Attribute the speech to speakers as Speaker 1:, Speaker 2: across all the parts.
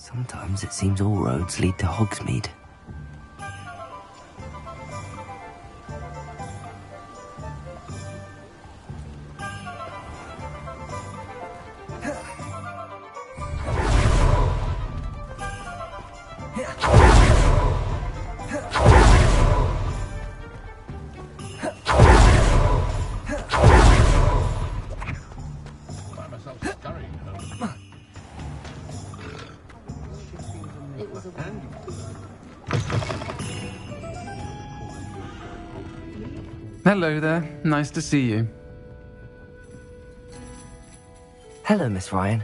Speaker 1: Sometimes it seems all roads lead to Hogsmeade.
Speaker 2: Hello there. Nice to see you.
Speaker 1: Hello, Miss Ryan.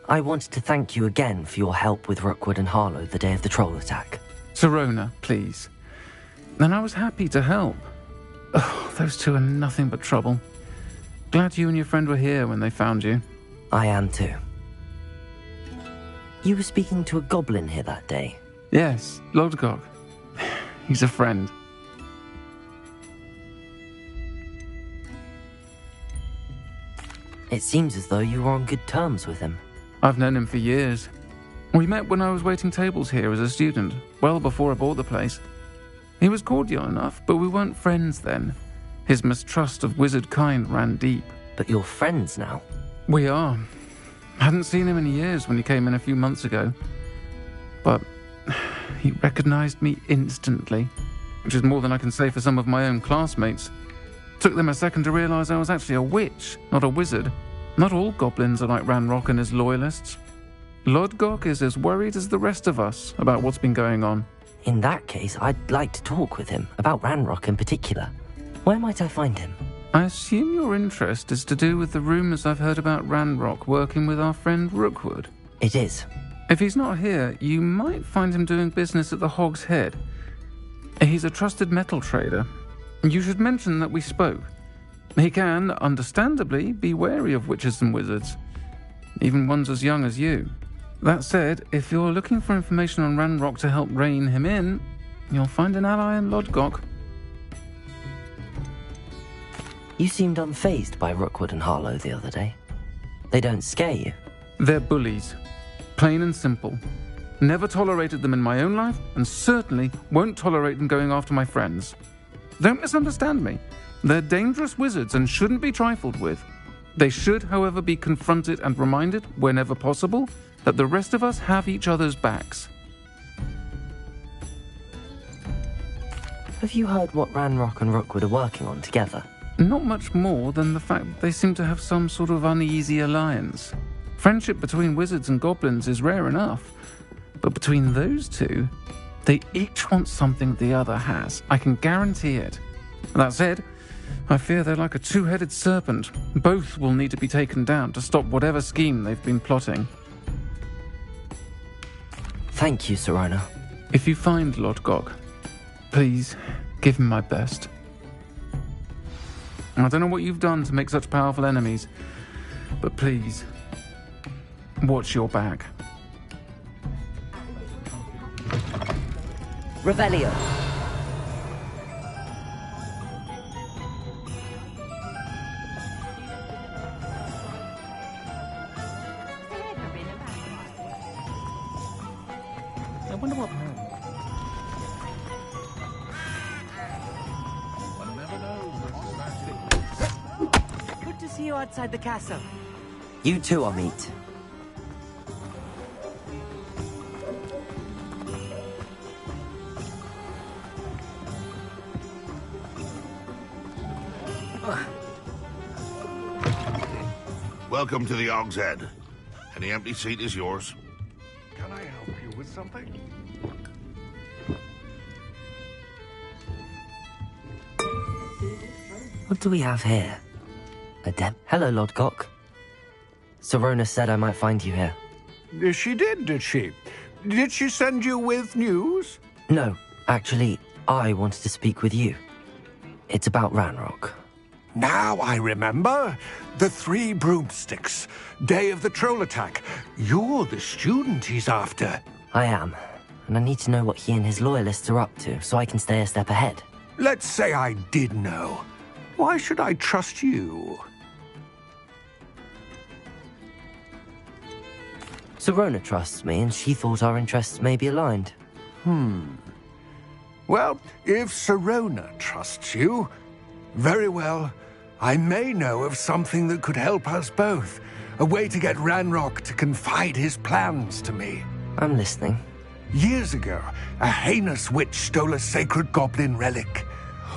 Speaker 1: I wanted to thank you again for your help with Rookwood and Harlow the day of the troll attack.
Speaker 2: Sirona, please. And I was happy to help. Oh, those two are nothing but trouble. Glad you and your friend were here when they found you.
Speaker 1: I am too. You were speaking to a goblin here that day?
Speaker 2: Yes, Lodgok. He's a friend.
Speaker 1: It seems as though you were on good terms with him.
Speaker 2: I've known him for years. We met when I was waiting tables here as a student, well before I bought the place. He was cordial enough, but we weren't friends then. His mistrust of wizard kind ran deep.
Speaker 1: But you're friends now?
Speaker 2: We are. Hadn't seen him in years when he came in a few months ago. But he recognized me instantly, which is more than I can say for some of my own classmates. Took them a second to realize I was actually a witch, not a wizard. Not all goblins are like Ranrock and his loyalists. Lodgok is as worried as the rest of us about what's been going on.
Speaker 1: In that case, I'd like to talk with him, about Ranrock in particular. Where might I find him?
Speaker 2: I assume your interest is to do with the rumors I've heard about Ranrock working with our friend Rookwood.
Speaker 1: It is.
Speaker 2: If he's not here, you might find him doing business at the Hog's Head. He's a trusted metal trader. You should mention that we spoke. He can, understandably, be wary of witches and wizards, even ones as young as you. That said, if you're looking for information on Ranrock to help rein him in, you'll find an ally in Lodgok.
Speaker 1: You seemed unfazed by Rookwood and Harlow the other day. They don't scare you?
Speaker 2: They're bullies. Plain and simple. Never tolerated them in my own life, and certainly won't tolerate them going after my friends. Don't misunderstand me. They're dangerous wizards and shouldn't be trifled with. They should, however, be confronted and reminded, whenever possible, that the rest of us have each other's backs.
Speaker 1: Have you heard what Ranrock and Rookwood are working on together?
Speaker 2: Not much more than the fact that they seem to have some sort of uneasy alliance. Friendship between wizards and goblins is rare enough, but between those two, they each want something the other has. I can guarantee it. That said, I fear they're like a two-headed serpent. Both will need to be taken down to stop whatever scheme they've been plotting.
Speaker 1: Thank you, Sirona.
Speaker 2: If you find Lodgok, please give him my best. I don't know what you've done to make such powerful enemies, but please, watch your back.
Speaker 1: Revelio.
Speaker 2: I wonder what happened.
Speaker 3: One never knows.
Speaker 4: Good to see you outside the castle.
Speaker 1: You too, Amit.
Speaker 3: Welcome to the Hog's Head. Any empty seat is yours.
Speaker 5: Can I help you with something?
Speaker 1: What do we have here? Hello, Lodgok. Sirona said I might find you here.
Speaker 5: She did she? Did she send you with news?
Speaker 1: No, actually, I wanted to speak with you. It's about Ranrock.
Speaker 5: Now I remember. The 3 broomsticks. Day of the troll attack. You're the student he's after.
Speaker 1: I am, and I need to know what he and his loyalists are up to so I can stay a step ahead.
Speaker 5: Let's say I did know. Why should I trust you?
Speaker 1: Sirona trusts me, and she thought our interests may be aligned.
Speaker 5: Well, if Sirona trusts you, very well. I may know of something that could help us both. A way to get Ranrock to confide his plans to me.
Speaker 1: I'm listening.
Speaker 5: Years ago, a heinous witch stole a sacred goblin relic.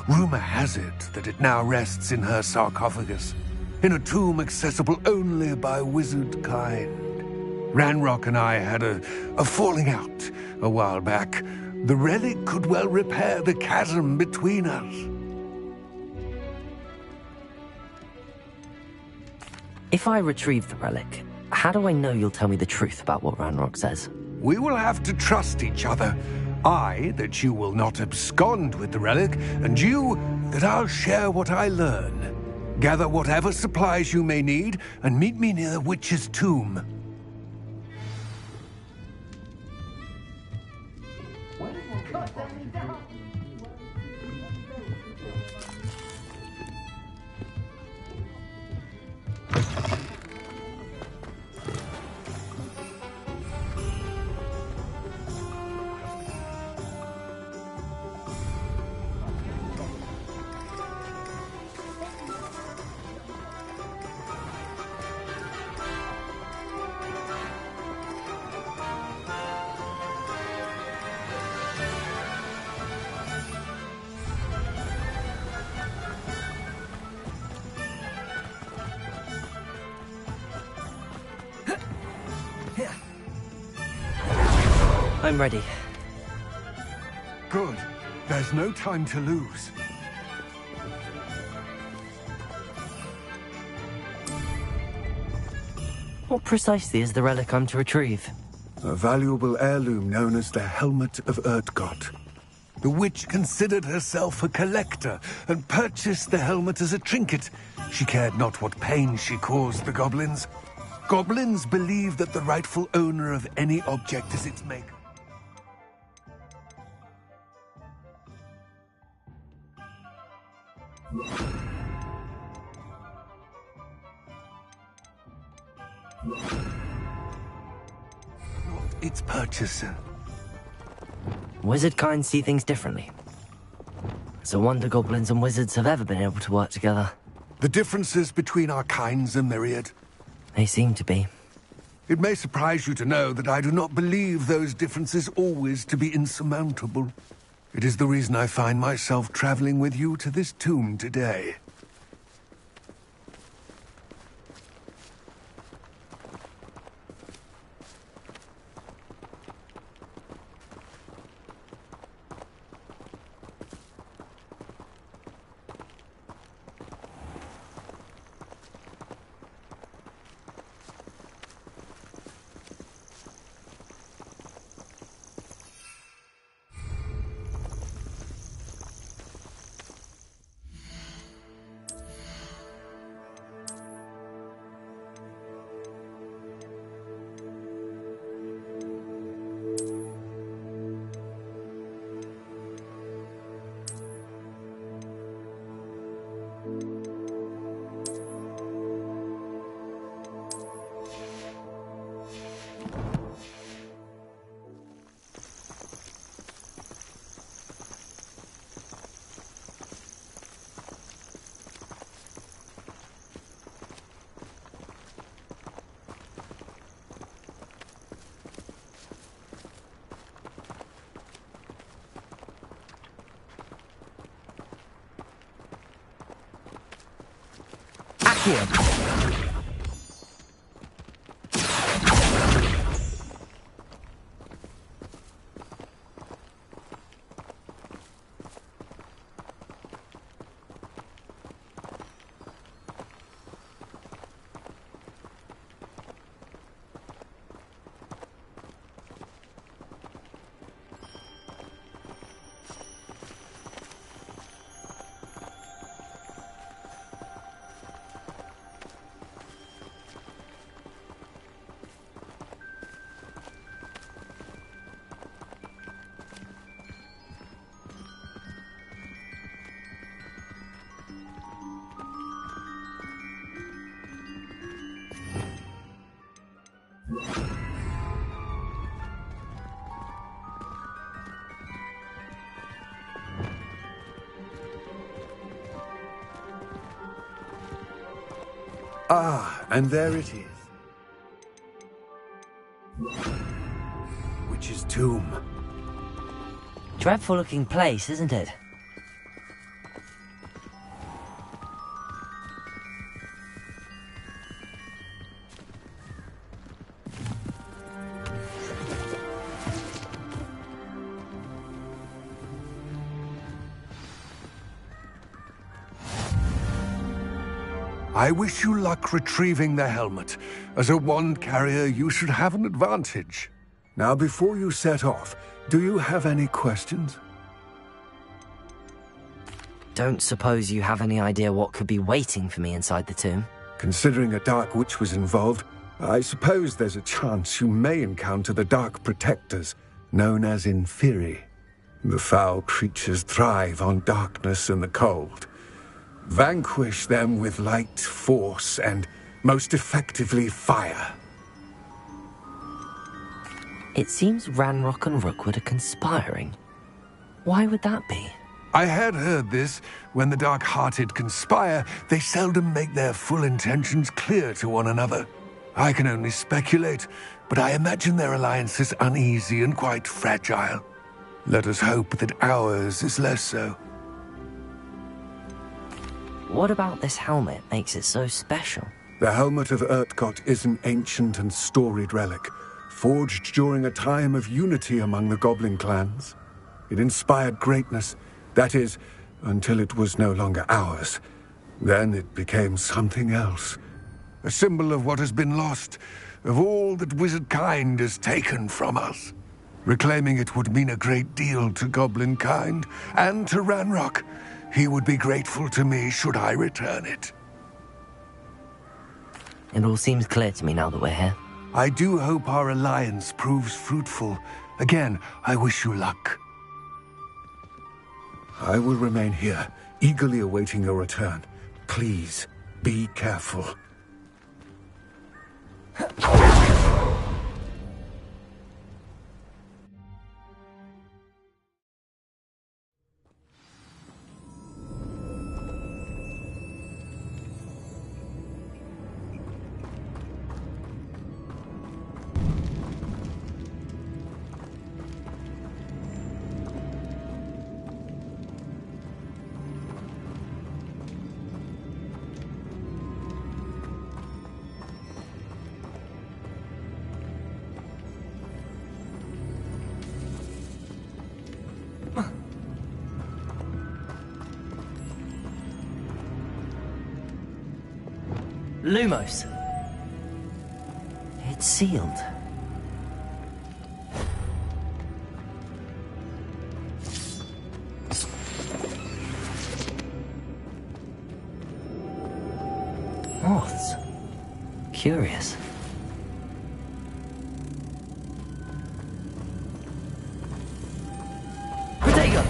Speaker 5: Rumor has it that it now rests in her sarcophagus, in a tomb accessible only by wizard kind. Ranrock and I had a falling out a while back. The relic could well repair the chasm between us.
Speaker 1: If I retrieve the relic, how do I know you'll tell me the truth about what Ranrock says?
Speaker 5: We will have to trust each other. I, that you will not abscond with the relic, and you, that I'll share what I learn. Gather whatever supplies you may need, and meet me near the witch's tomb.
Speaker 1: I'm ready.
Speaker 5: Good. There's no time to lose.
Speaker 1: What precisely is the relic I'm to retrieve?
Speaker 5: A valuable heirloom known as the Helmet of Erdgott. The witch considered herself a collector and purchased the helmet as a trinket. She cared not what pain she caused the goblins. Goblins believe that the rightful owner of any object is its maker. Not its purchaser.
Speaker 1: Wizard kind see things differently. It's a wonder goblins and wizards have ever been able to work together.
Speaker 5: The differences between our kinds are myriad.
Speaker 1: They seem to be.
Speaker 5: It may surprise you to know that I do not believe those differences always to be insurmountable. It is the reason I find myself traveling with you to this tomb today.
Speaker 1: Here.
Speaker 5: Ah, and there it is. Witch's tomb.
Speaker 1: Dreadful looking place, isn't it?
Speaker 5: I wish you luck retrieving the helmet. As a wand carrier, you should have an advantage. Now, before you set off, do you have any questions?
Speaker 1: Don't suppose you have any idea what could be waiting for me inside the tomb?
Speaker 5: Considering a Dark Witch was involved, I suppose there's a chance you may encounter the Dark Protectors, known as Inferi. The foul creatures thrive on darkness and the cold. Vanquish them with light, force, and, most effectively, fire.
Speaker 1: It seems Ranrock and Rookwood are conspiring. Why would that be?
Speaker 5: I had heard this. When the dark-hearted conspire, they seldom make their full intentions clear to one another. I can only speculate, but I imagine their alliance is uneasy and quite fragile. Let us hope that ours is less so.
Speaker 1: What about this helmet makes it so special?
Speaker 5: The helmet of Urtkot is an ancient and storied relic, forged during a time of unity among the goblin clans. It inspired greatness, that is, until it was no longer ours. Then it became something else. A symbol of what has been lost, of all that wizard kind has taken from us. Reclaiming it would mean a great deal to goblin kind, and to Ranrock. He would be grateful to me should I return it.
Speaker 1: It all seems clear to me now that we're here.
Speaker 5: I do hope our alliance proves fruitful. Again, I wish you luck. I will remain here, eagerly awaiting your return. Please, be careful.
Speaker 1: Lumos. It's sealed. Moths. Curious. Protego!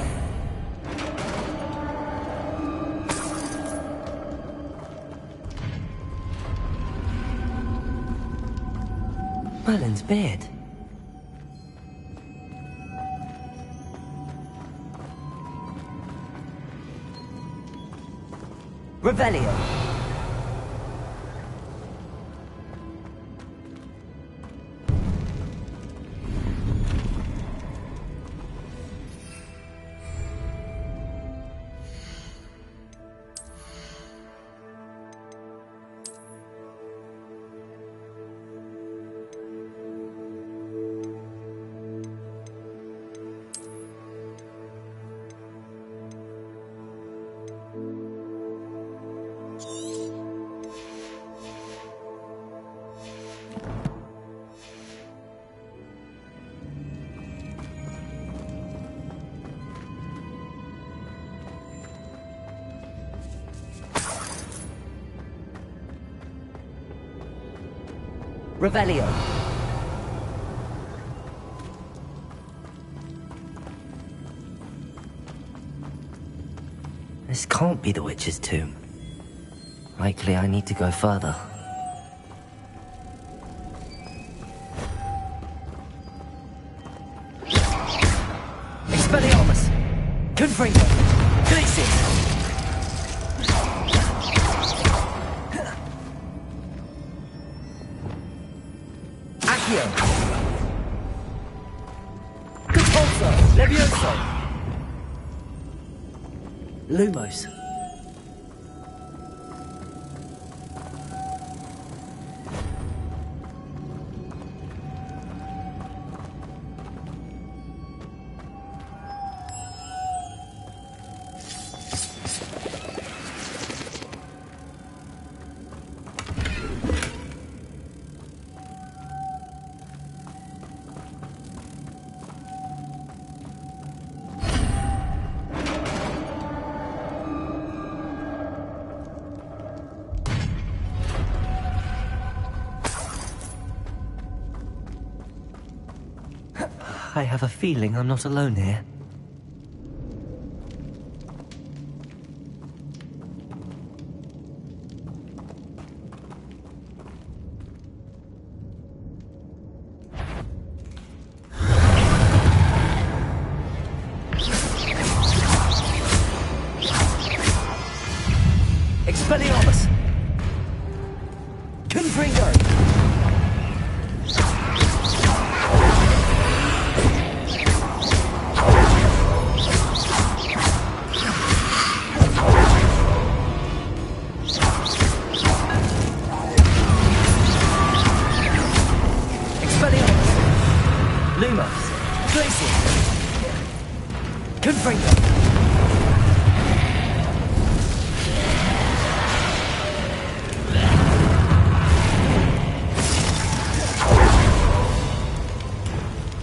Speaker 1: Merlin's beard. Revelio. Revelio. This can't be the witch's tomb. Likely I need to go further. Expelliarmus! Confringo! Glitzy! Lumos. I have a feeling I'm not alone here. Expelliarmus! Confringo! Lumos! Glacier! Confringo!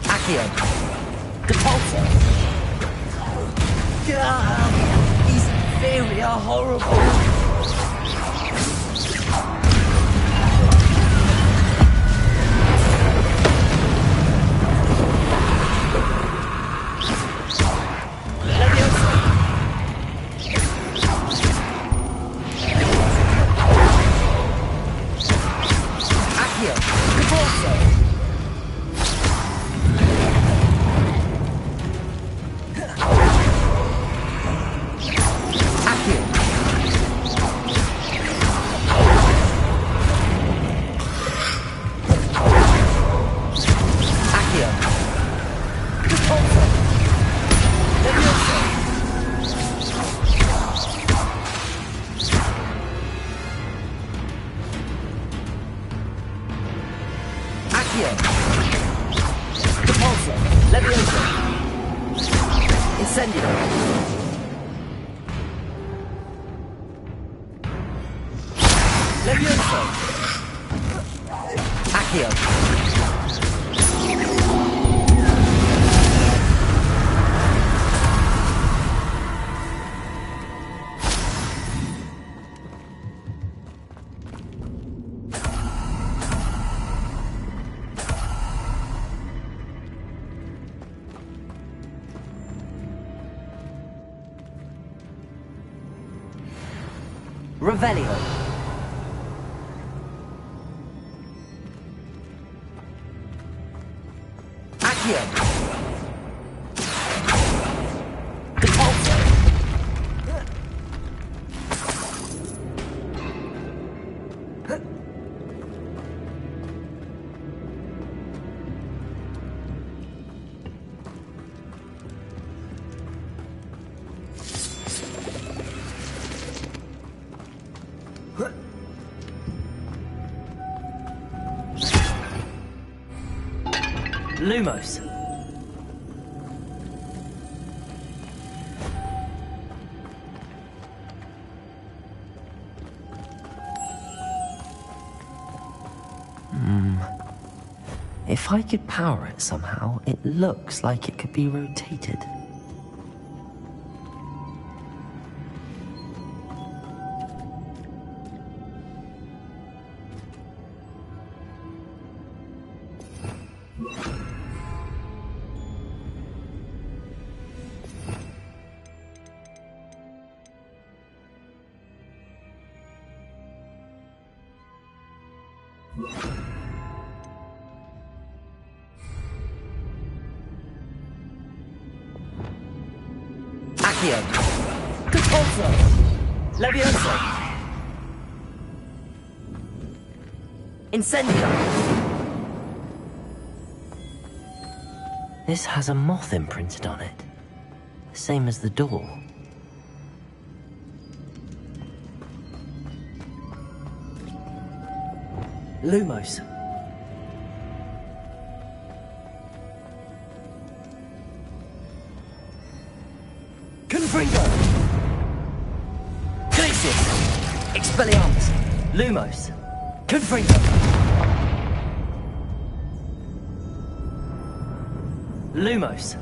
Speaker 1: Accio! Depulso! These theory are horrible! Depulso! Levioso! Incendio! Levioso! Accio! Revelio. Accio. Depulso. Lumos. If I could power it somehow, it looks like it could be rotated. Accio. Depulso. Levioso. Incendio. This has a moth imprinted on it, the same as the door. Lumos. Confringo! Glacius! Expelliarmus! Lumos! Confringo! Lumos!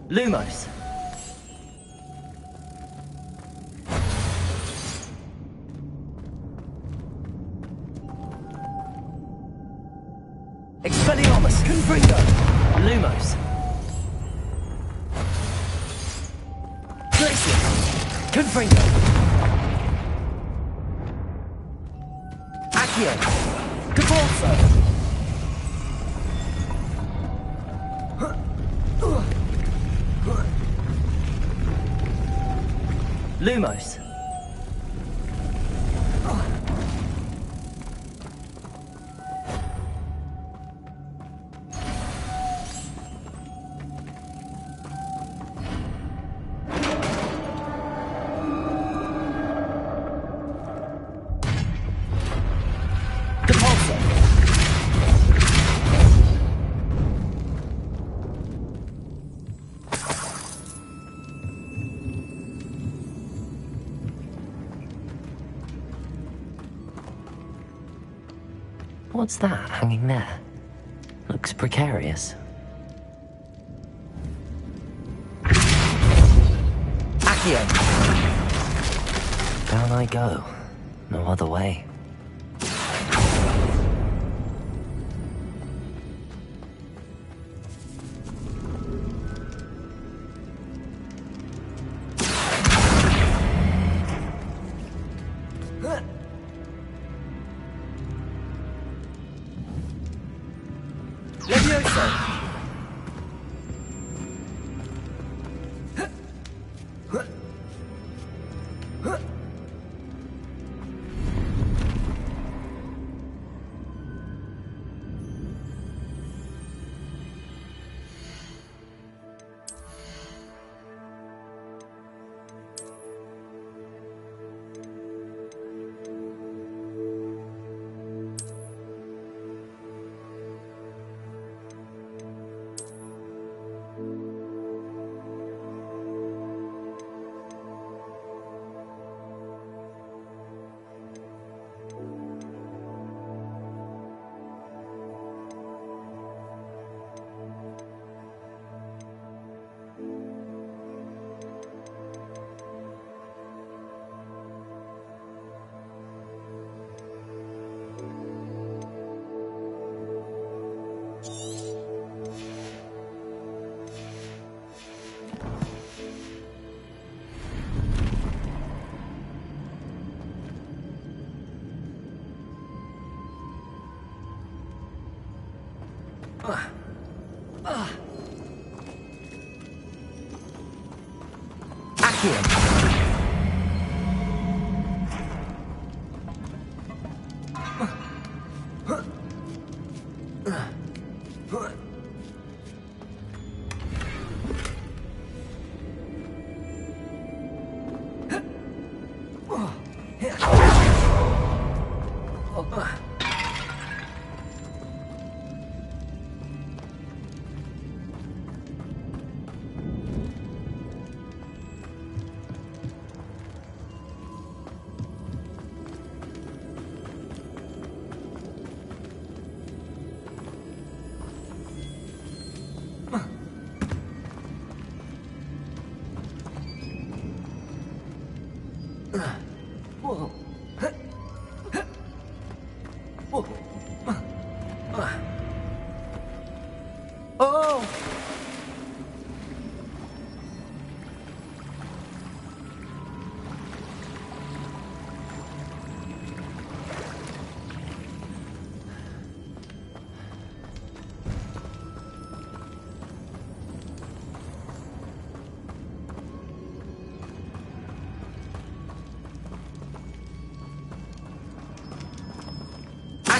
Speaker 1: Lumos. Expelliarmus. Confringo. Lumos. Glacius. Confringo. Accio. Cabalso. Lumos. What's that hanging there? Looks precarious. Accio! Down I go. No other way.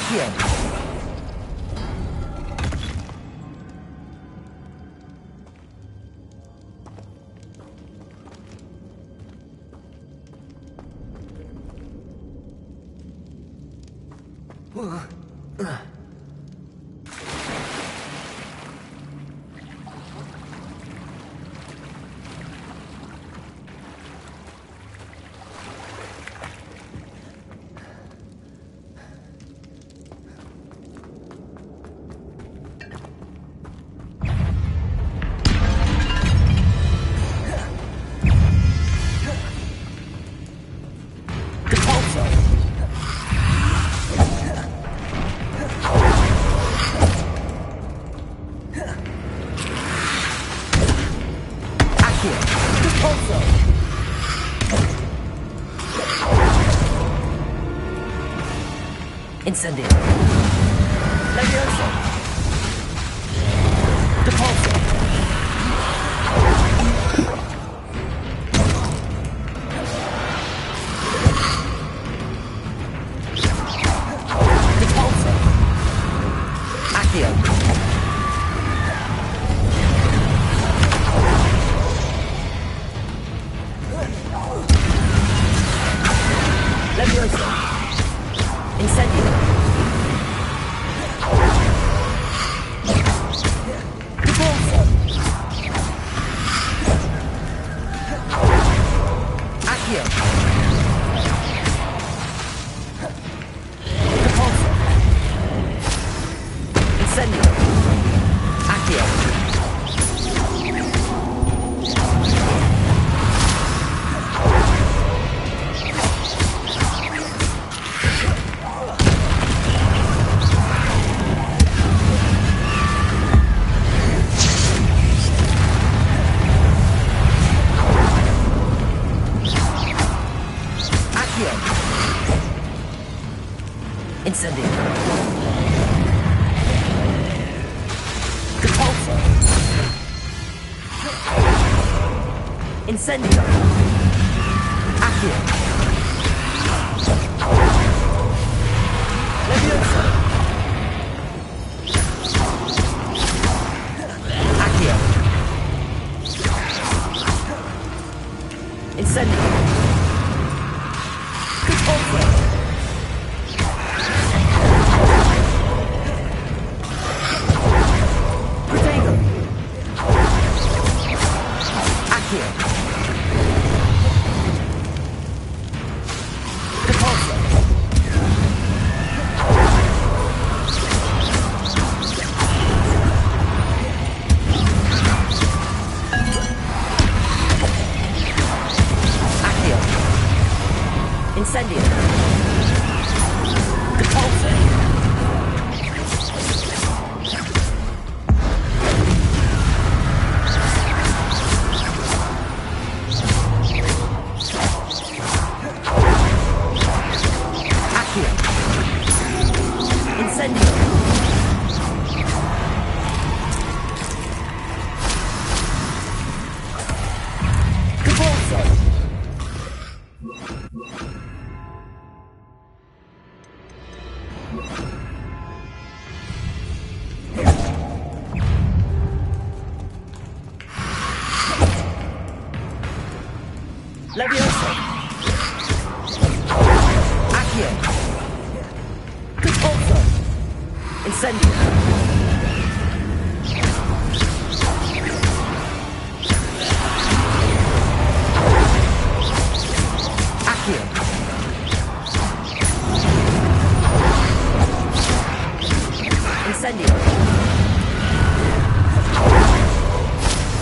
Speaker 1: Accio. Incendio. Levioso. Depulso. Depulso. Accio. Levioso. Incendio. Depulso. Accio. Depulso. Incendio. Accio. Incendio. Depulso. Incendio. Accio. Levioso. Accio. Incendio. Depulso. Incendio. Depulso. Accio. Incendio. Depulso. Levioso. Accio. Depulso. Incendio. Accio. Incendio.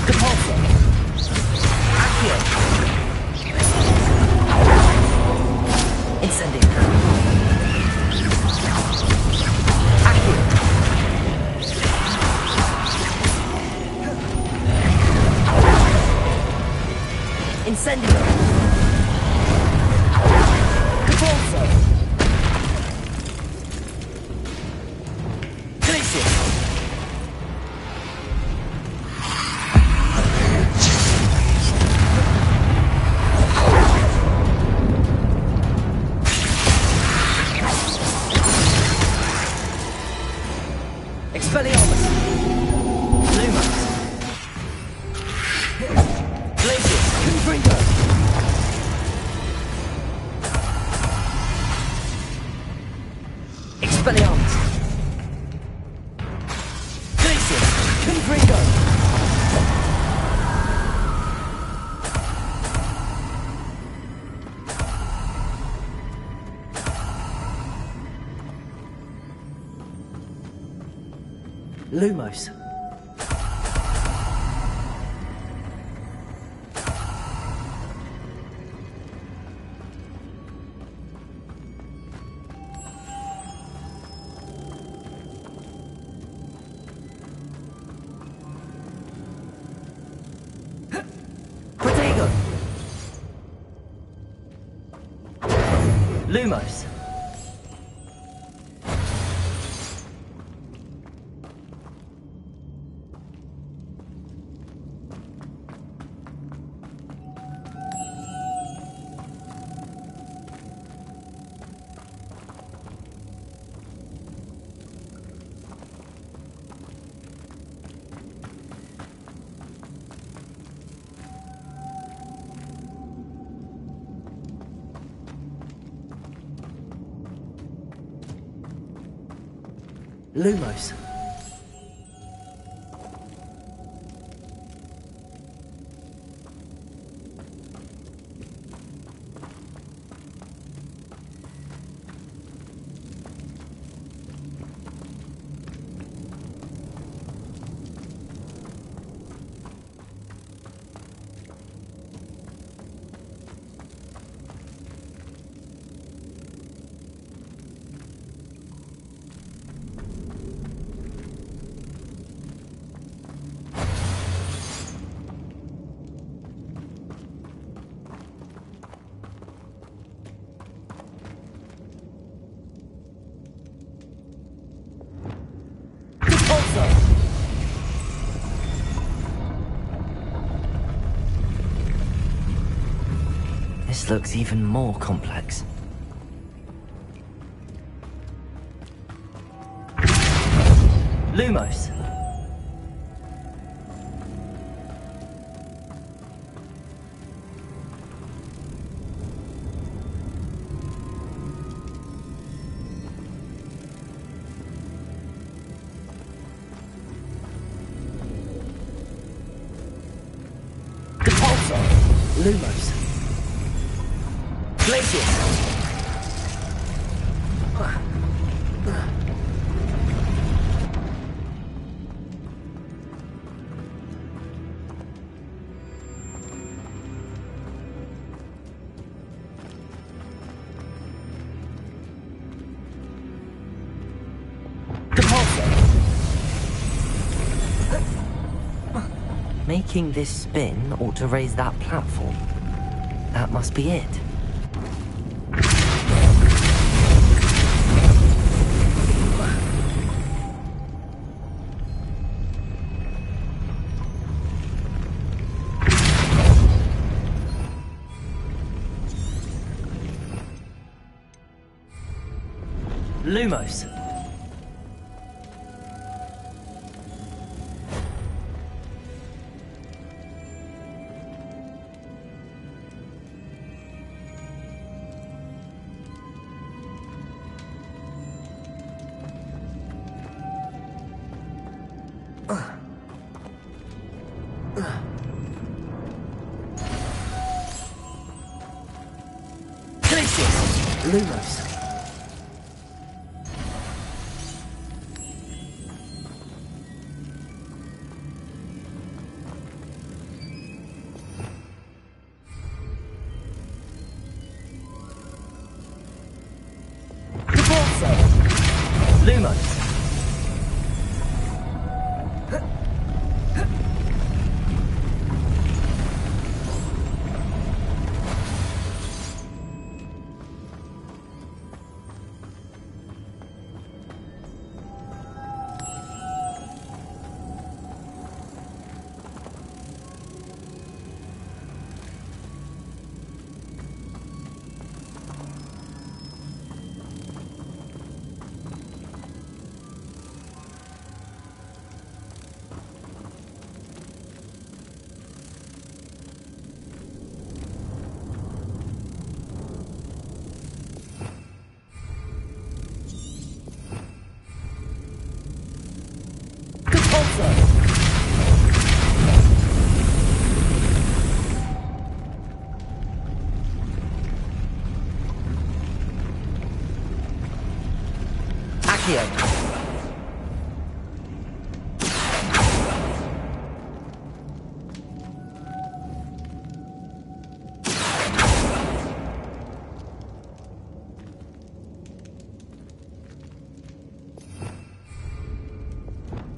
Speaker 1: Depulso. Accio. Incendio. Accio. Incendio. Depulso. Glacius. Lumos. Protego. Lumos. Lumos. This looks even more complex. Lumos. Lumos. Glacius. Making this spin ought to raise that platform. That must be it. Lumos. Lumos. Lumos.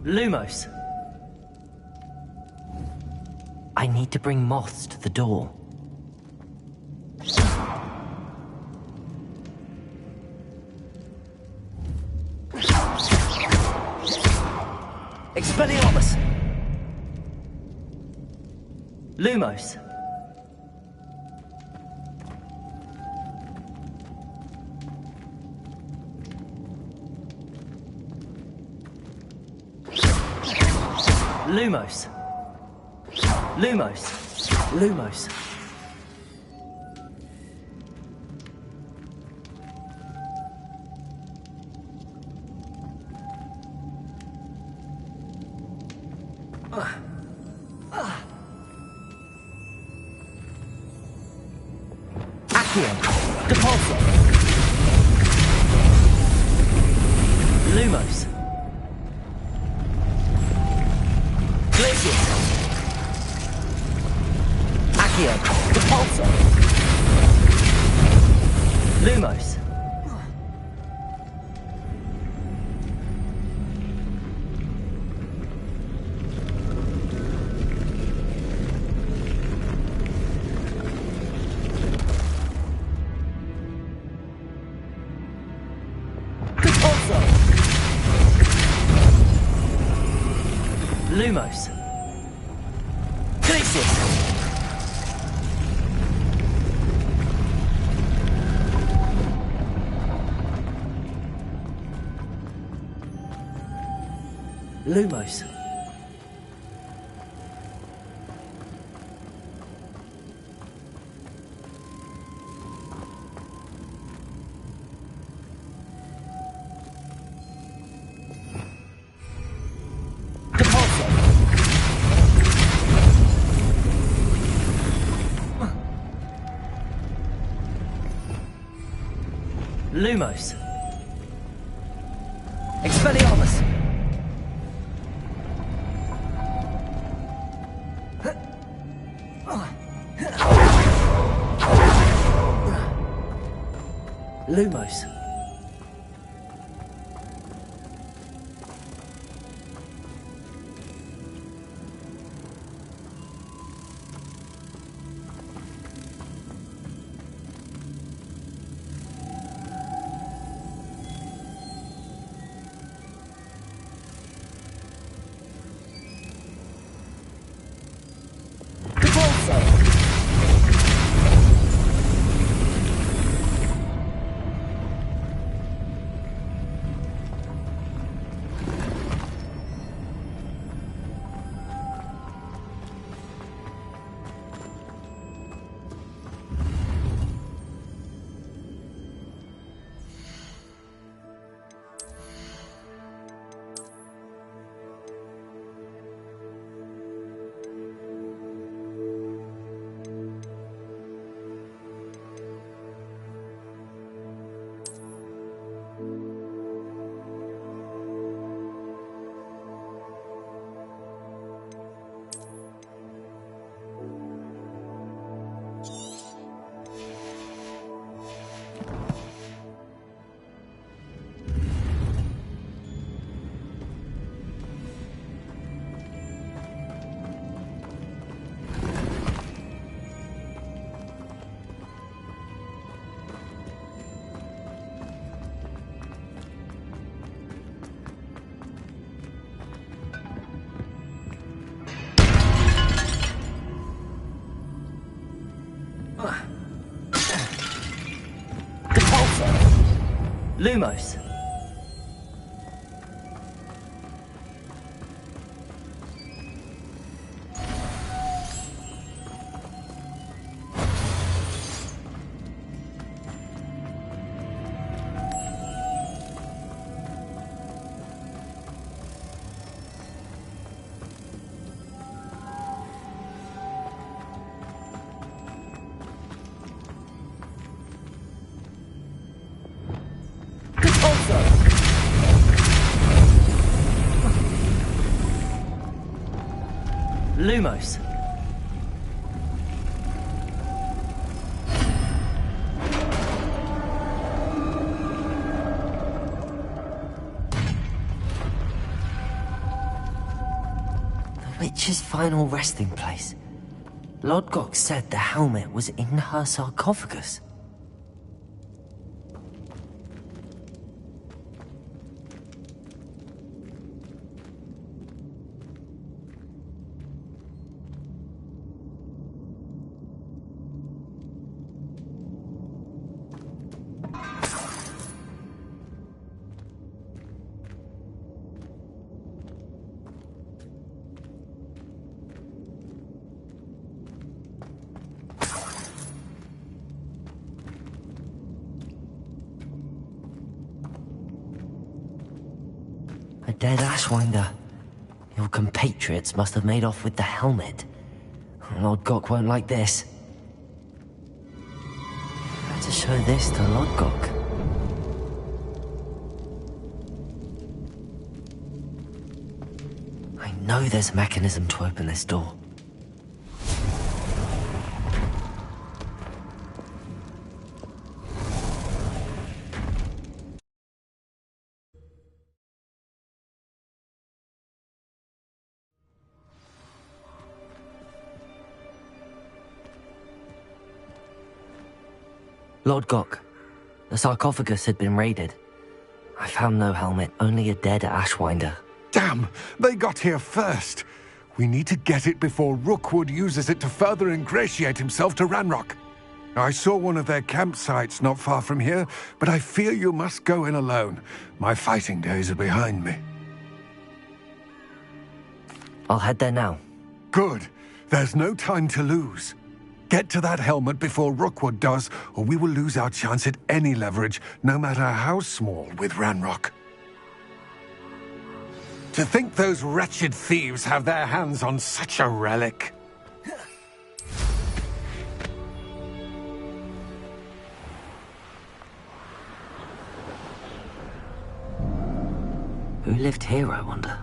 Speaker 1: Lumos. I need to bring moths to the door. Expelliarmus! Lumos. Lumos. Lumos. Lumos. Accio. Depulso. Lumos. Glacius. Accio. Depulso. Lumos. Lumos. Glacius. Lumos. Lumos. Expelliarmus. Lumos. Lumos. Lumos. witch's final resting place. Lodgok said the helmet was in her sarcophagus. A dead Ashwinder. Your compatriots must have made off with the helmet. Lodgok won't like this. Better show this to Lodgok. I know there's a mechanism to open this door. Lodgok, the sarcophagus had been raided. I found no helmet, only a dead Ashwinder.
Speaker 5: Damn! They got here first. We need to get it before Rookwood uses it to further ingratiate himself to Ranrock. I saw one of their campsites not far from here, but I fear you must go in alone. My fighting days are behind me.
Speaker 1: I'll head there now.
Speaker 5: Good. There's no time to lose. Get to that helmet before Rookwood does, or we will lose our chance at any leverage, no matter how small, with Ranrock. To think those wretched thieves have their hands on such a relic.
Speaker 1: Who lived here, I wonder?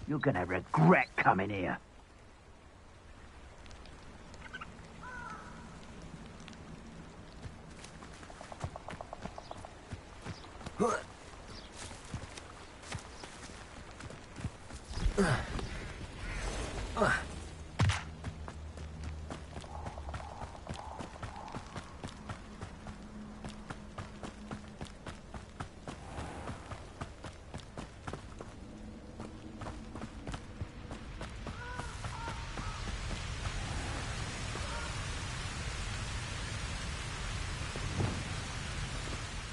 Speaker 4: You're gonna regret coming here.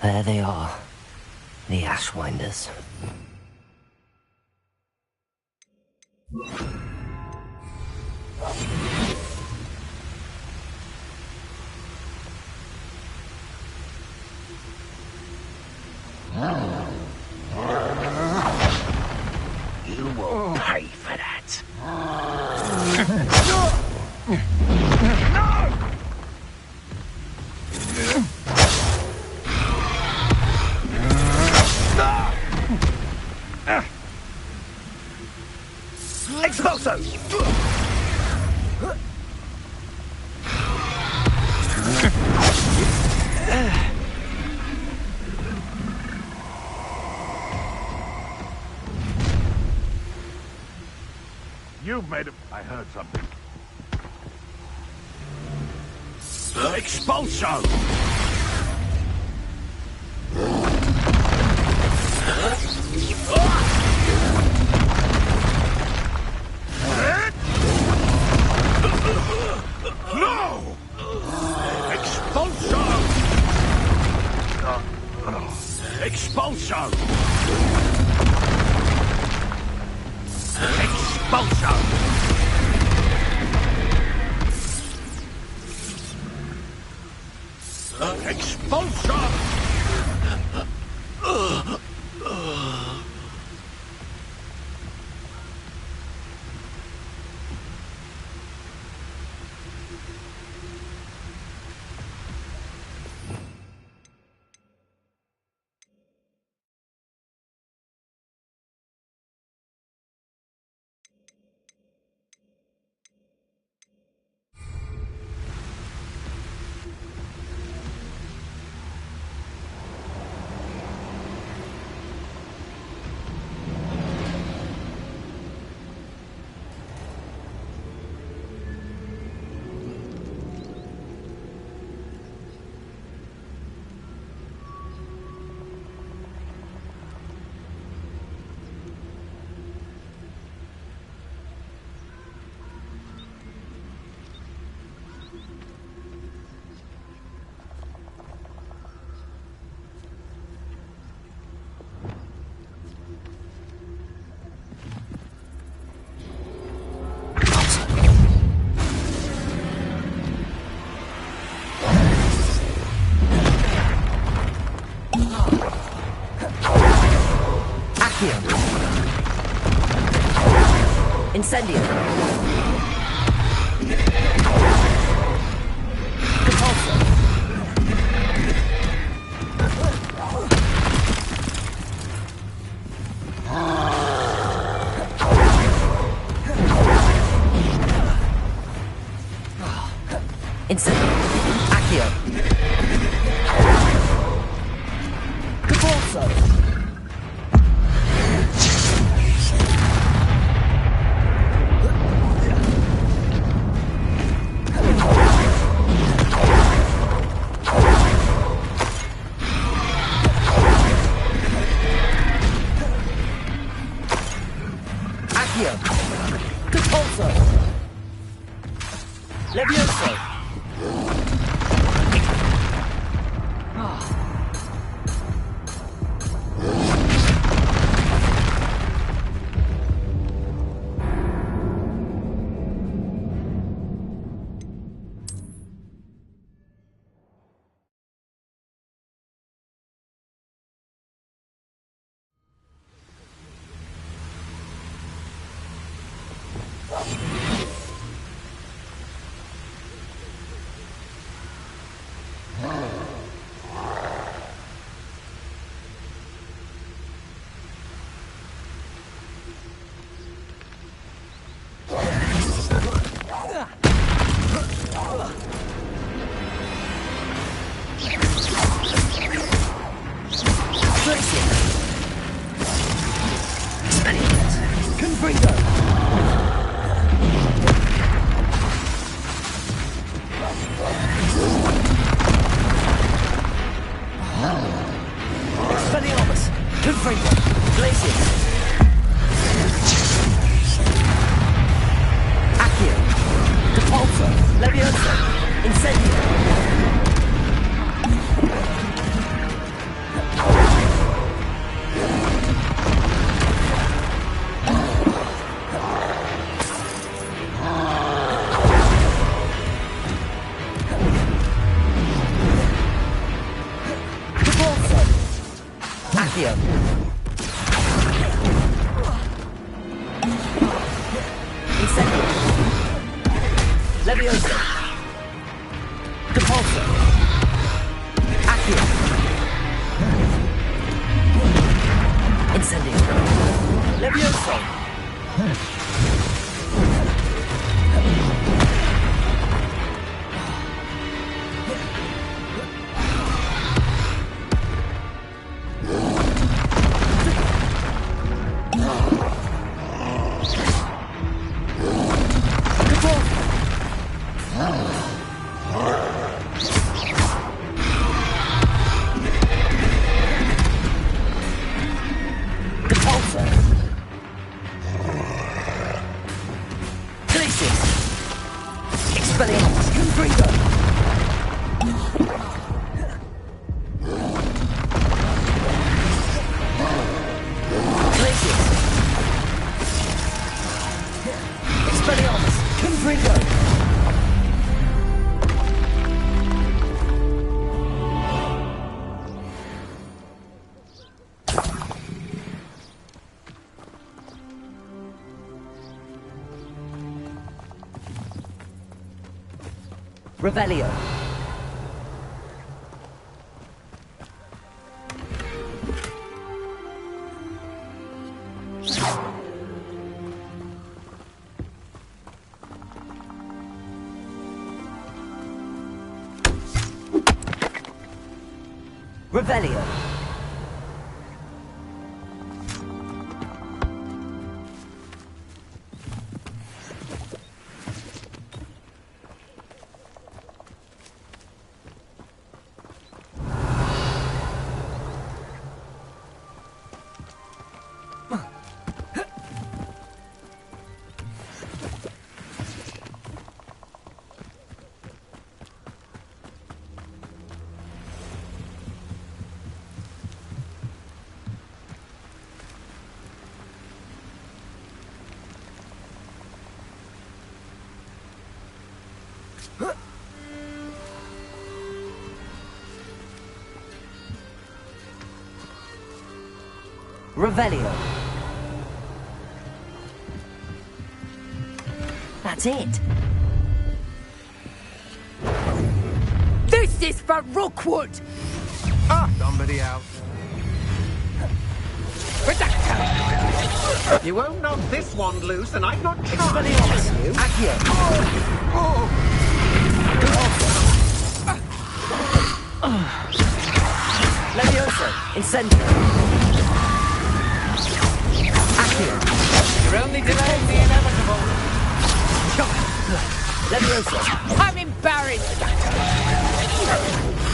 Speaker 1: There they are, the Ashwinders.
Speaker 4: You will pay for that. Expulso!
Speaker 3: You've made it. I heard something.
Speaker 4: Expulso!
Speaker 3: No!
Speaker 4: Expulso! Expulso! Expulsion!
Speaker 1: Incendio. Compulso. Incendio. Accio. Compulso. Compulso. Levioso. Revelio. Revelio. Revelio. That's it.
Speaker 6: This is for Rookwood!
Speaker 7: Somebody out. You won't knock this one loose, and I'm not trying.
Speaker 1: Expelliarmus. Accio. Levioso. Incendio. Accio.
Speaker 7: You're only delaying the inevitable.
Speaker 1: Levioso.
Speaker 6: I'm embarrassed!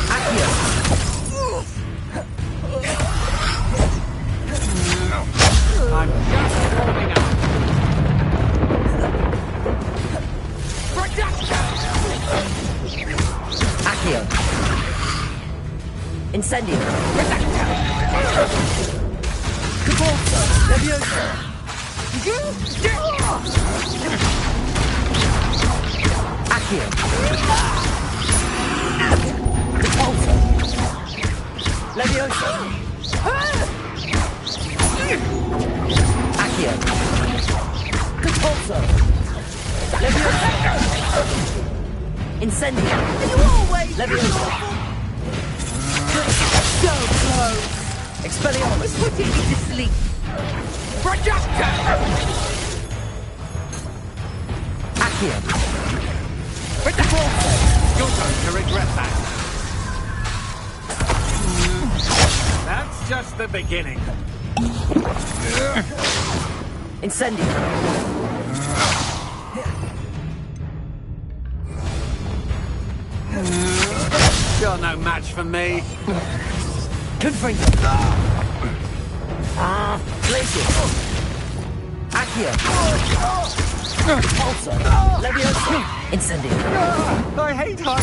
Speaker 1: Accio.
Speaker 7: I'm just warming up.
Speaker 1: Accio. Incendio. Caporto. Levioso. Accio. Depulso. Levioso. Accio. Depulso. Levioso. Incendio.
Speaker 6: You always
Speaker 1: Levioso.
Speaker 6: so close!
Speaker 1: Expelliarmus.
Speaker 6: Put it to sleep! Projector!
Speaker 1: Accio.
Speaker 7: You're going to regret that. That's just the beginning.
Speaker 1: Incendio.
Speaker 7: You're no match for me.
Speaker 1: Confringo. Glacier. Accio. Pulsar. Levioso. Incendio.
Speaker 7: I hate her.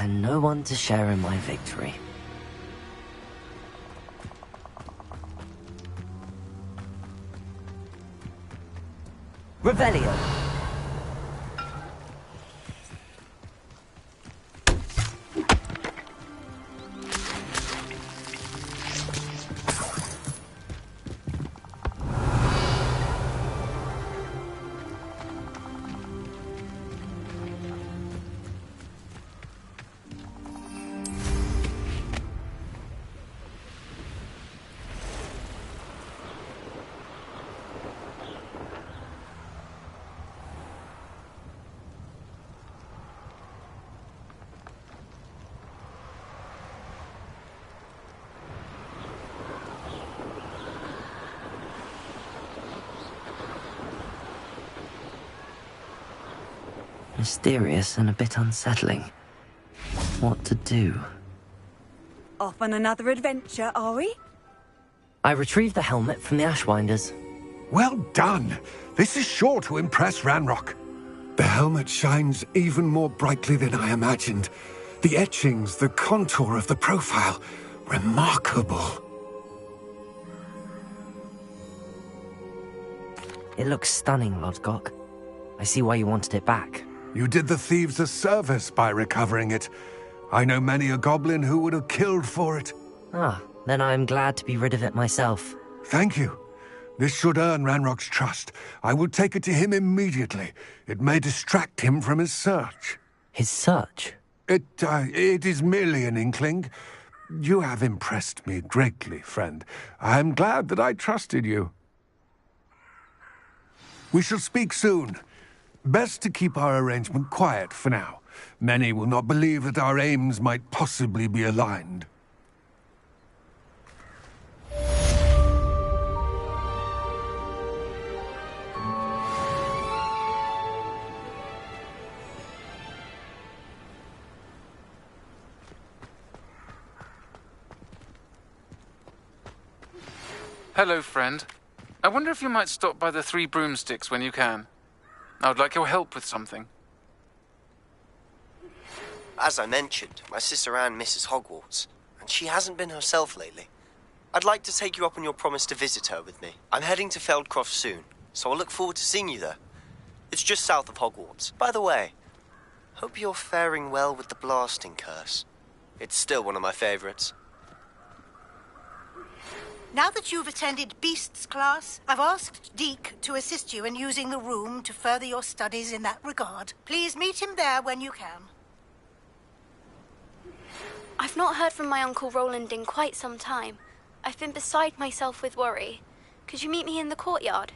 Speaker 1: And no one to share in my victory. Revelio. Mysterious and a bit unsettling. What to do?
Speaker 8: Off on another adventure, are we?
Speaker 1: I retrieved the helmet from the Ashwinders.
Speaker 5: Well done. This is sure to impress Ranrock. The helmet shines even more brightly than I imagined. The etchings, the contour of the profile. Remarkable.
Speaker 1: It looks stunning, Lodgok. I see why you wanted it back.
Speaker 5: You did the thieves a service by recovering it. I know many a goblin who would have killed for it.
Speaker 1: Ah, then I'm glad to be rid of it myself.
Speaker 5: Thank you. This should earn Ranrock's trust. I will take it to him immediately. It may distract him from his search.
Speaker 1: His search?
Speaker 5: It is merely an inkling. You have impressed me greatly, friend. I am glad that I trusted you. We shall speak soon. Best to keep our arrangement quiet for now. Many will not believe that our aims might possibly be aligned.
Speaker 2: Hello, friend. I wonder if you might stop by the Three Broomsticks when you can. I would like your help with something.
Speaker 9: As I mentioned, my sister Anne misses Hogwarts, and she hasn't been herself lately. I'd like to take you up on your promise to visit her with me. I'm heading to Feldcroft soon, so I'll look forward to seeing you there. It's just south of Hogwarts. By the way, hope you're faring well with the blasting curse. It's still one of my favorites.
Speaker 10: Now that you've attended Beasts class, I've asked Deke to assist you in using the room to further your studies in that regard. Please meet him there when you can.
Speaker 11: I've not heard from my Uncle Roland in quite some time. I've been beside myself with worry. Could you meet me in the courtyard?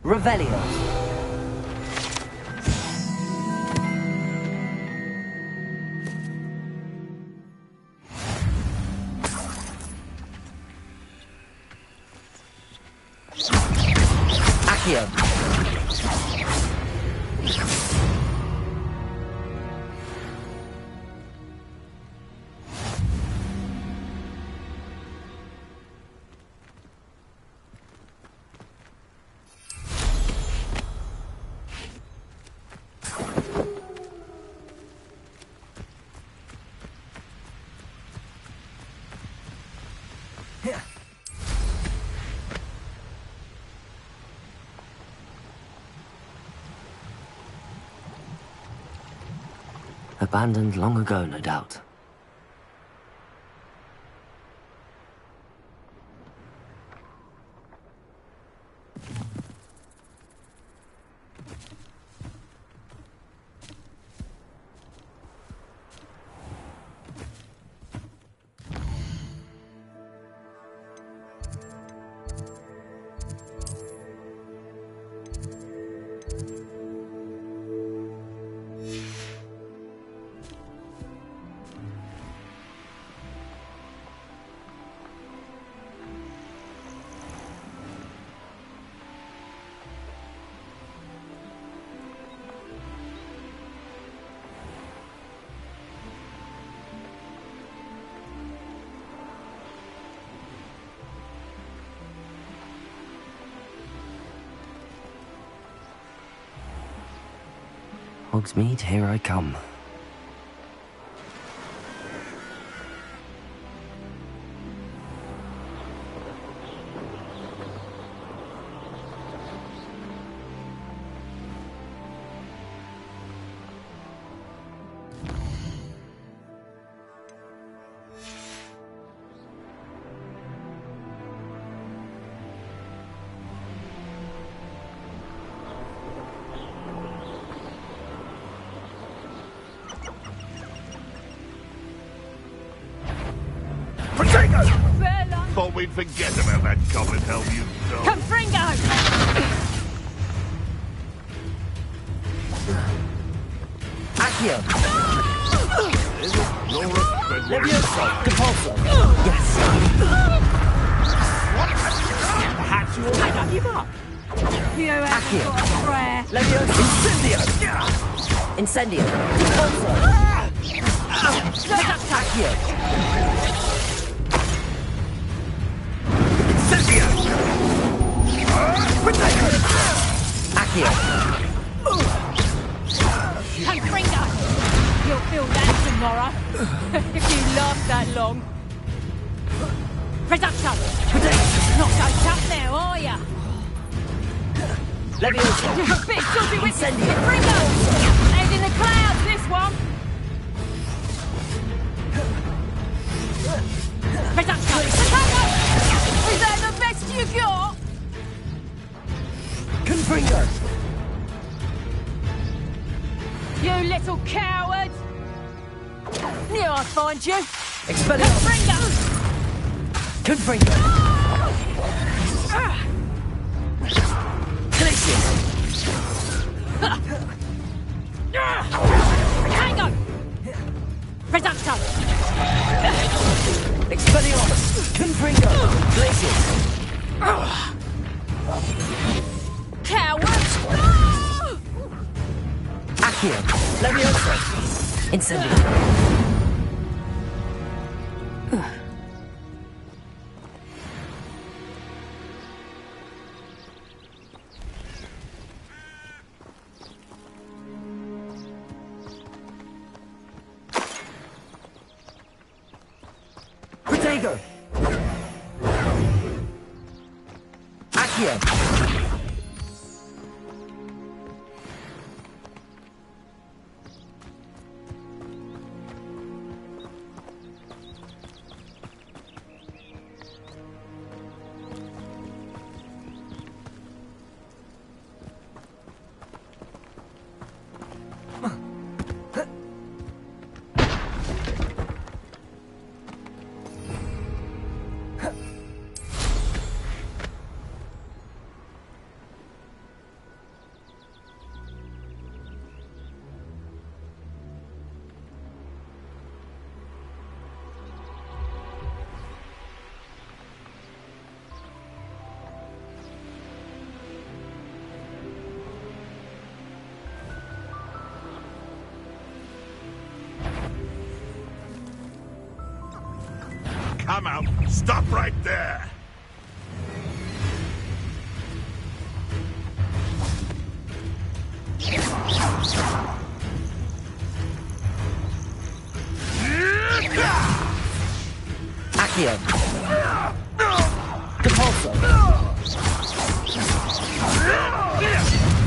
Speaker 1: Revelio. Accio. Abandoned long ago, no doubt. Hogsmeade, here I come.
Speaker 3: Thought we'd forget about that goblin helm you stole.
Speaker 6: Confringo!
Speaker 1: Accio.
Speaker 3: Leviosa!
Speaker 1: Leviosa. Compulso. Yes.
Speaker 6: Perhaps you all don't give up. You haven't
Speaker 1: Accio.
Speaker 6: got a prayer.
Speaker 1: Leviosa. Incendio. Incendio. Compulso. Accio. Accio.
Speaker 6: Confringo! You'll feel that tomorrow. If you last that long. Reducto! Not so tough now, are ya?
Speaker 1: Leviosa.
Speaker 6: You're a bit dodgy with
Speaker 1: Incendio.
Speaker 6: Confringo! Head in the clouds, this one! Reducto! Potato! Is that the best you got?
Speaker 1: Confringo.
Speaker 6: You little coward! Knew I'd find you!
Speaker 1: Expelliarmus.
Speaker 6: Confringo!
Speaker 1: Confringo. Glacius.
Speaker 6: Tango! Reducto!
Speaker 1: Expelliarmus. Confringo. Glacius.
Speaker 6: Coward!
Speaker 1: Accio. Leviosa. Incendio. Protego. Accio.
Speaker 3: come out. Stop right there.
Speaker 1: Accio. Compulso.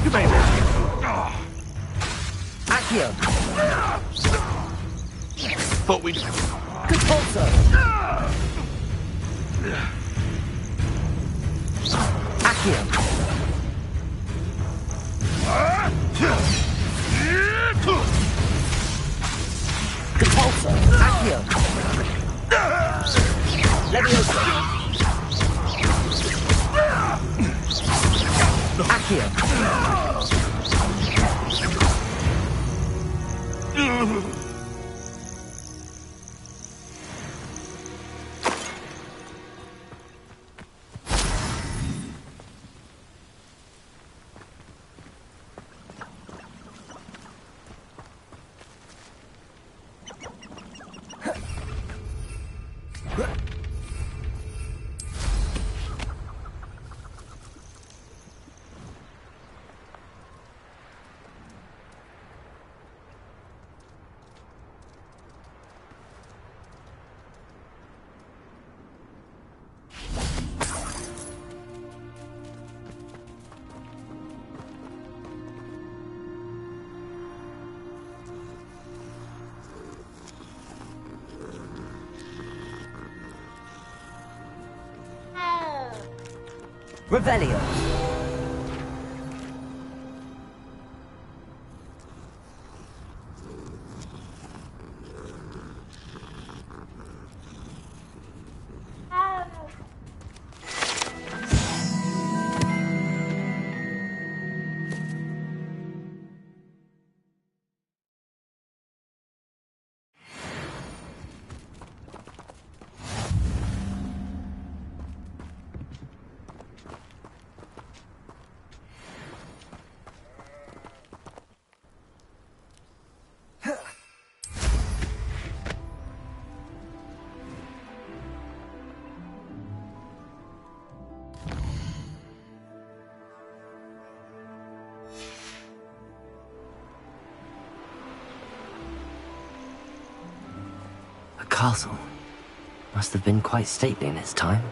Speaker 3: You made it.
Speaker 1: Accio.
Speaker 3: Thought we'd...
Speaker 1: Compulso. Accio. Compulso. Accio. Levioso. Accio. Revelio. A castle. Must have been quite stately in its time.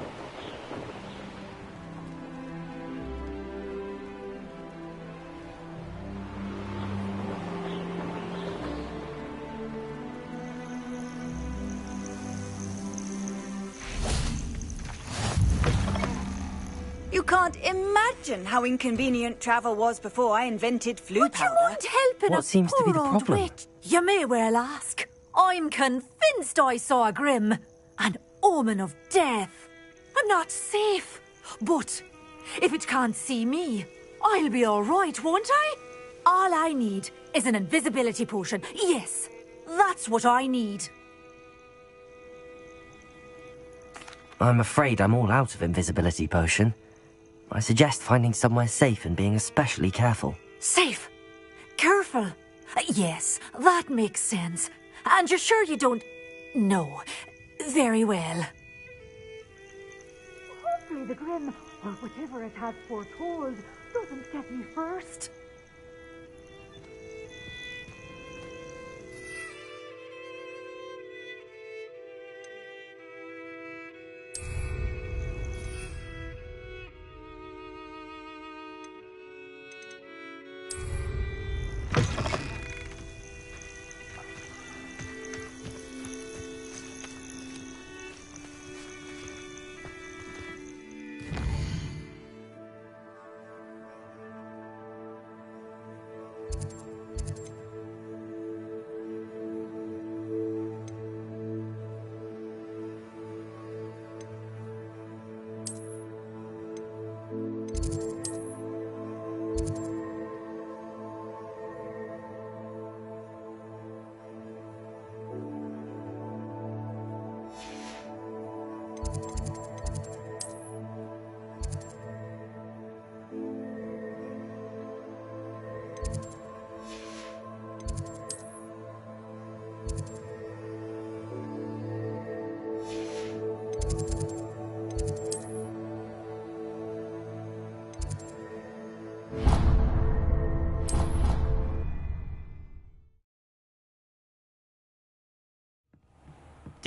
Speaker 8: You can't imagine how inconvenient travel was before I invented flu powder.
Speaker 6: You won't help in
Speaker 1: What
Speaker 6: a
Speaker 1: seems to be the
Speaker 6: poor old
Speaker 1: problem?
Speaker 6: witch. You may well ask. I'm convinced I saw a grim, an omen of death. I'm not safe, but if it can't see me, I'll be all right, won't I? All I need is an invisibility potion. Yes, that's what I need.
Speaker 1: I'm afraid I'm all out of invisibility potion. I suggest finding somewhere safe and being especially careful.
Speaker 6: Safe? Careful? Yes, that makes sense. And you're sure you don't... No. Very well. Hopefully the Grim, or whatever it has foretold, doesn't get me first.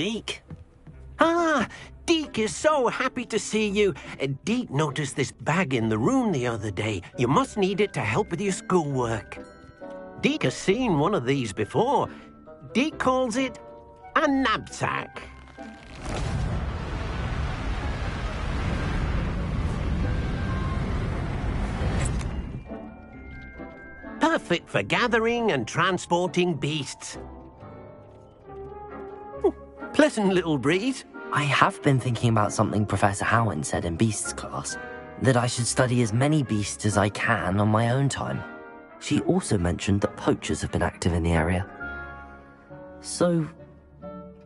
Speaker 1: Deke.
Speaker 4: Ah, Deke is so happy to see you. Deke noticed this bag in the room the other day. You must need it to help with your schoolwork. Deke has seen one of these before. Deke calls it a knapsack. Perfect for gathering and transporting beasts. Pleasant little breeze.
Speaker 1: I have been thinking about something Professor Howard said in Beasts class, that I should study as many beasts as I can on my own time. She also mentioned that poachers have been active in the area. So,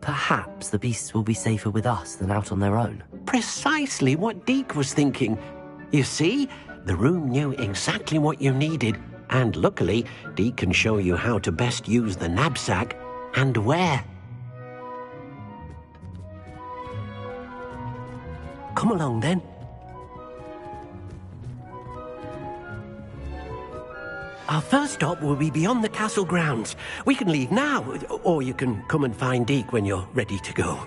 Speaker 1: perhaps the beasts will be safer with us than out on their own.
Speaker 4: Precisely what Deke was thinking. You see, the room knew exactly what you needed, and luckily, Deke can show you how to best use the knapsack and where. Come along, then. Our first stop will be beyond the castle grounds. We can leave now, or you can come and find Deke when you're ready to go.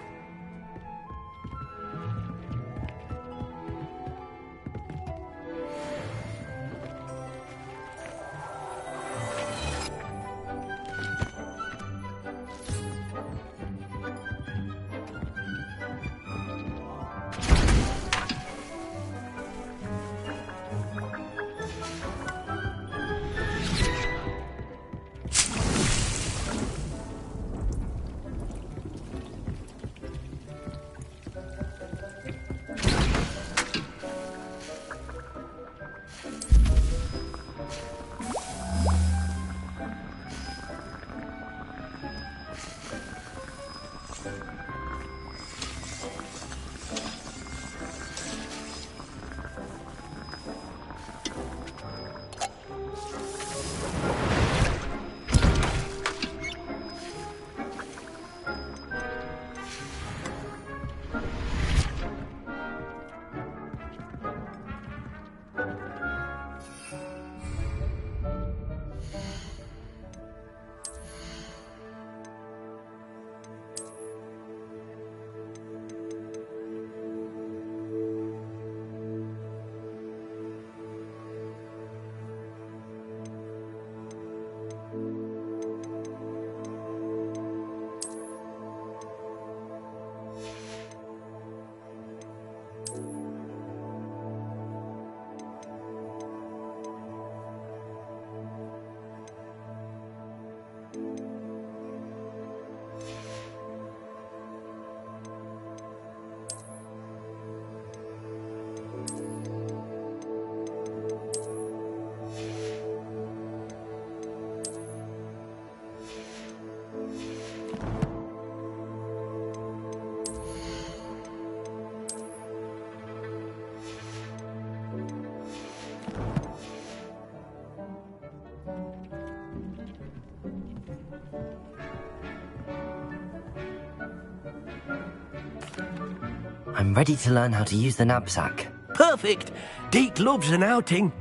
Speaker 1: I'm ready to learn how to use the knapsack.
Speaker 4: Perfect! Deke loves an outing.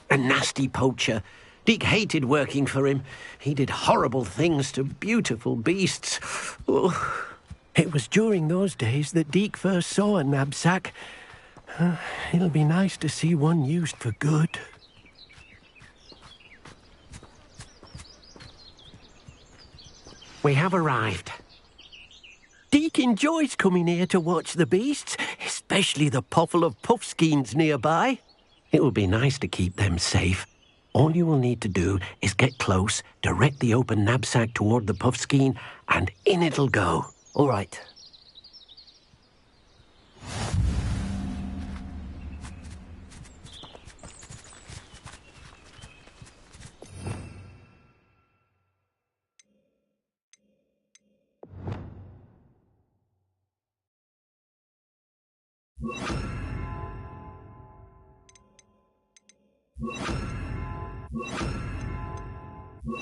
Speaker 4: A nasty poacher. Deke hated working for him. He did horrible things to beautiful beasts. Oh, it was during those days that Deke first saw a knapsack. It'll be nice to see one used for good. We have arrived. Deke enjoys coming here to watch the beasts, especially the potful of puffskeins nearby. It will be nice to keep them safe. All you will need to do is get close, direct the open knapsack toward the puffskein, and in it'll go.
Speaker 1: All right.
Speaker 4: You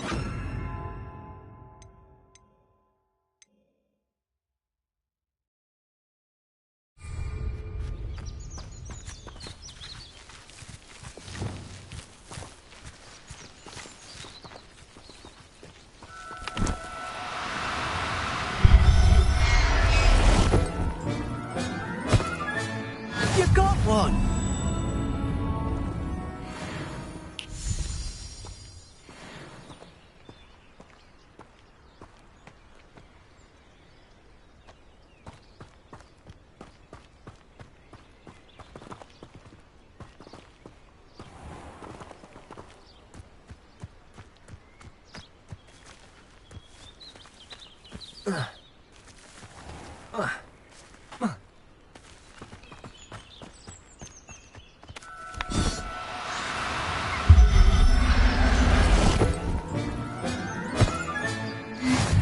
Speaker 4: got one!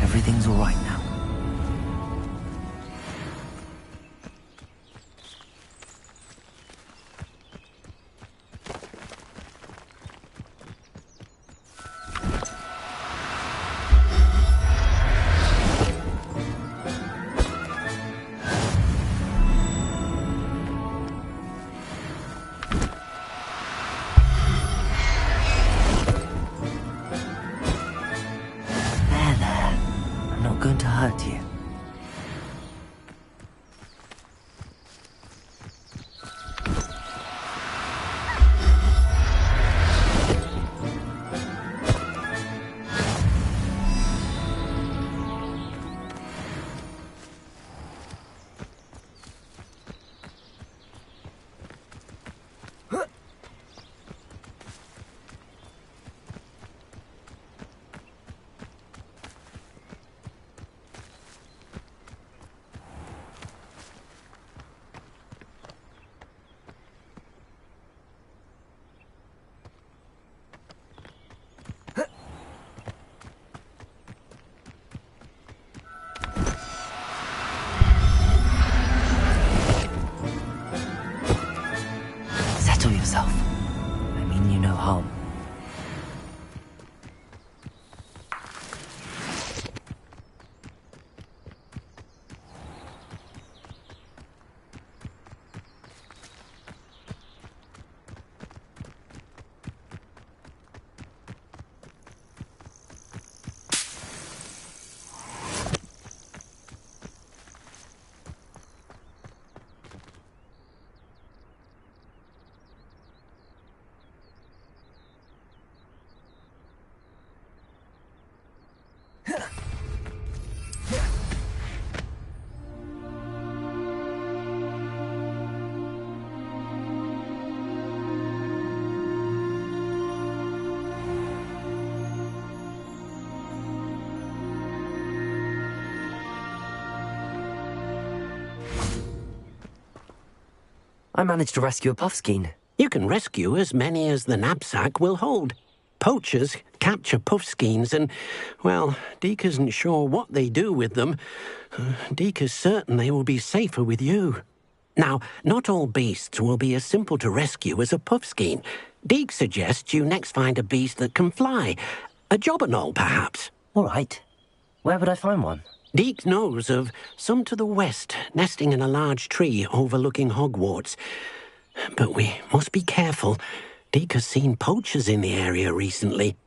Speaker 1: Everything's all right now. I'm not going to hurt you. Settle yourself. I mean you no harm. I managed to rescue a puffskein.
Speaker 4: You can rescue as many as the knapsack will hold. Poachers capture puffskeins and, well, Deke isn't sure what they do with them. Deke is certain they will be safer with you. Now, not all beasts will be as simple to rescue as a puffskein. Deke suggests you next find a beast that can fly. A jobberknoll, perhaps.
Speaker 1: All right. Where would I find one?
Speaker 4: Deke knows of some to the west, nesting in a large tree overlooking Hogwarts. But we must be careful. Deke has seen poachers in the area recently.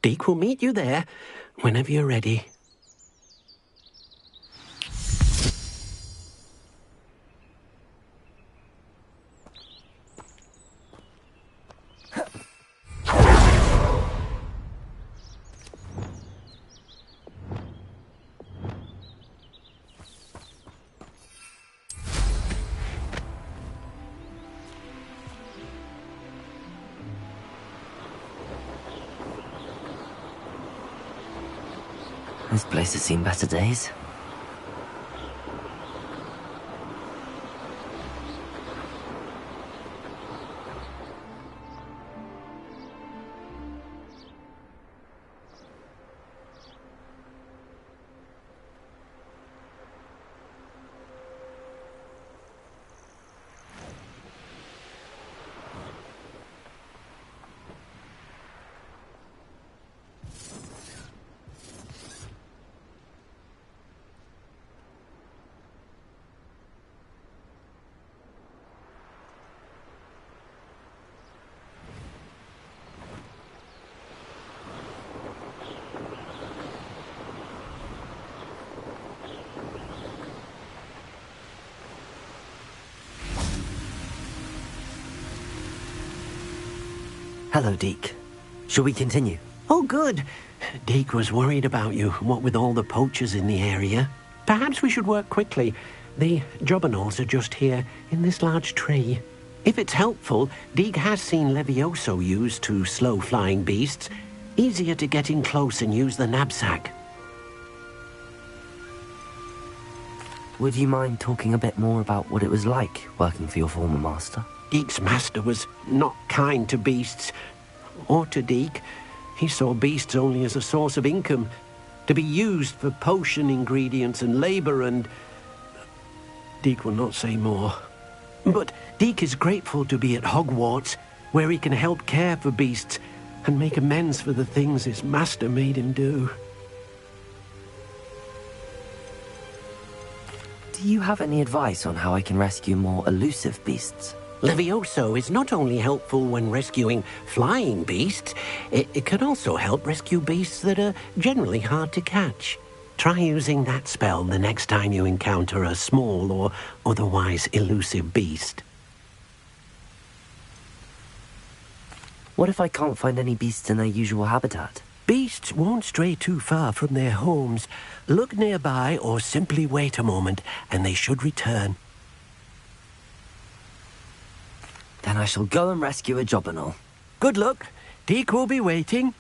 Speaker 4: Deke will meet you there whenever you're ready.
Speaker 1: This place has seen better days. Hello, Deke. Shall we continue?
Speaker 4: Oh, good. Deke was worried about you, what with all the poachers in the area. Perhaps we should work quickly. The jobberknolls are just here, in this large tree. If it's helpful, Deke has seen Levioso used to slow flying beasts. Easier to get in close and use the knapsack.
Speaker 1: Would you mind talking a bit more about what it was like working for your former master?
Speaker 4: Deke's master was not kind to beasts, or to Deke. He saw beasts only as a source of income, to be used for potion ingredients and labor, and Deke will not say more. But Deke is grateful to be at Hogwarts, where he can help care for beasts and make amends for the things his master made him do.
Speaker 1: Do you have any advice on how I can rescue more elusive beasts?
Speaker 4: Levioso is not only helpful when rescuing flying beasts, it can also help rescue beasts that are generally hard to catch. Try using that spell the next time you encounter a small or otherwise elusive beast.
Speaker 1: What if I can't find any beasts in their usual habitat?
Speaker 4: Beasts won't stray too far from their homes. Look nearby or simply wait a moment and they should return.
Speaker 1: Then I shall go and rescue a jobberknoll.
Speaker 4: Good luck. Deke will be waiting.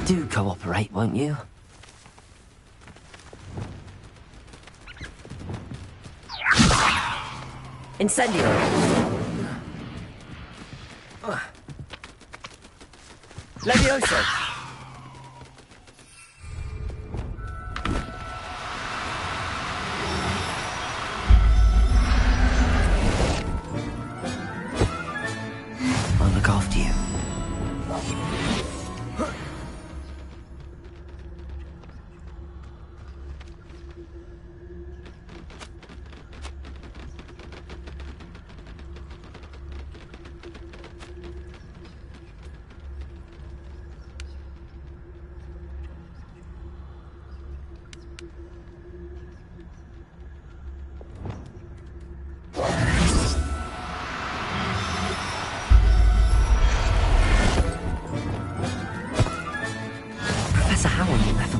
Speaker 1: Do cooperate, won't you? Incendio! Levioso! I'll look after you.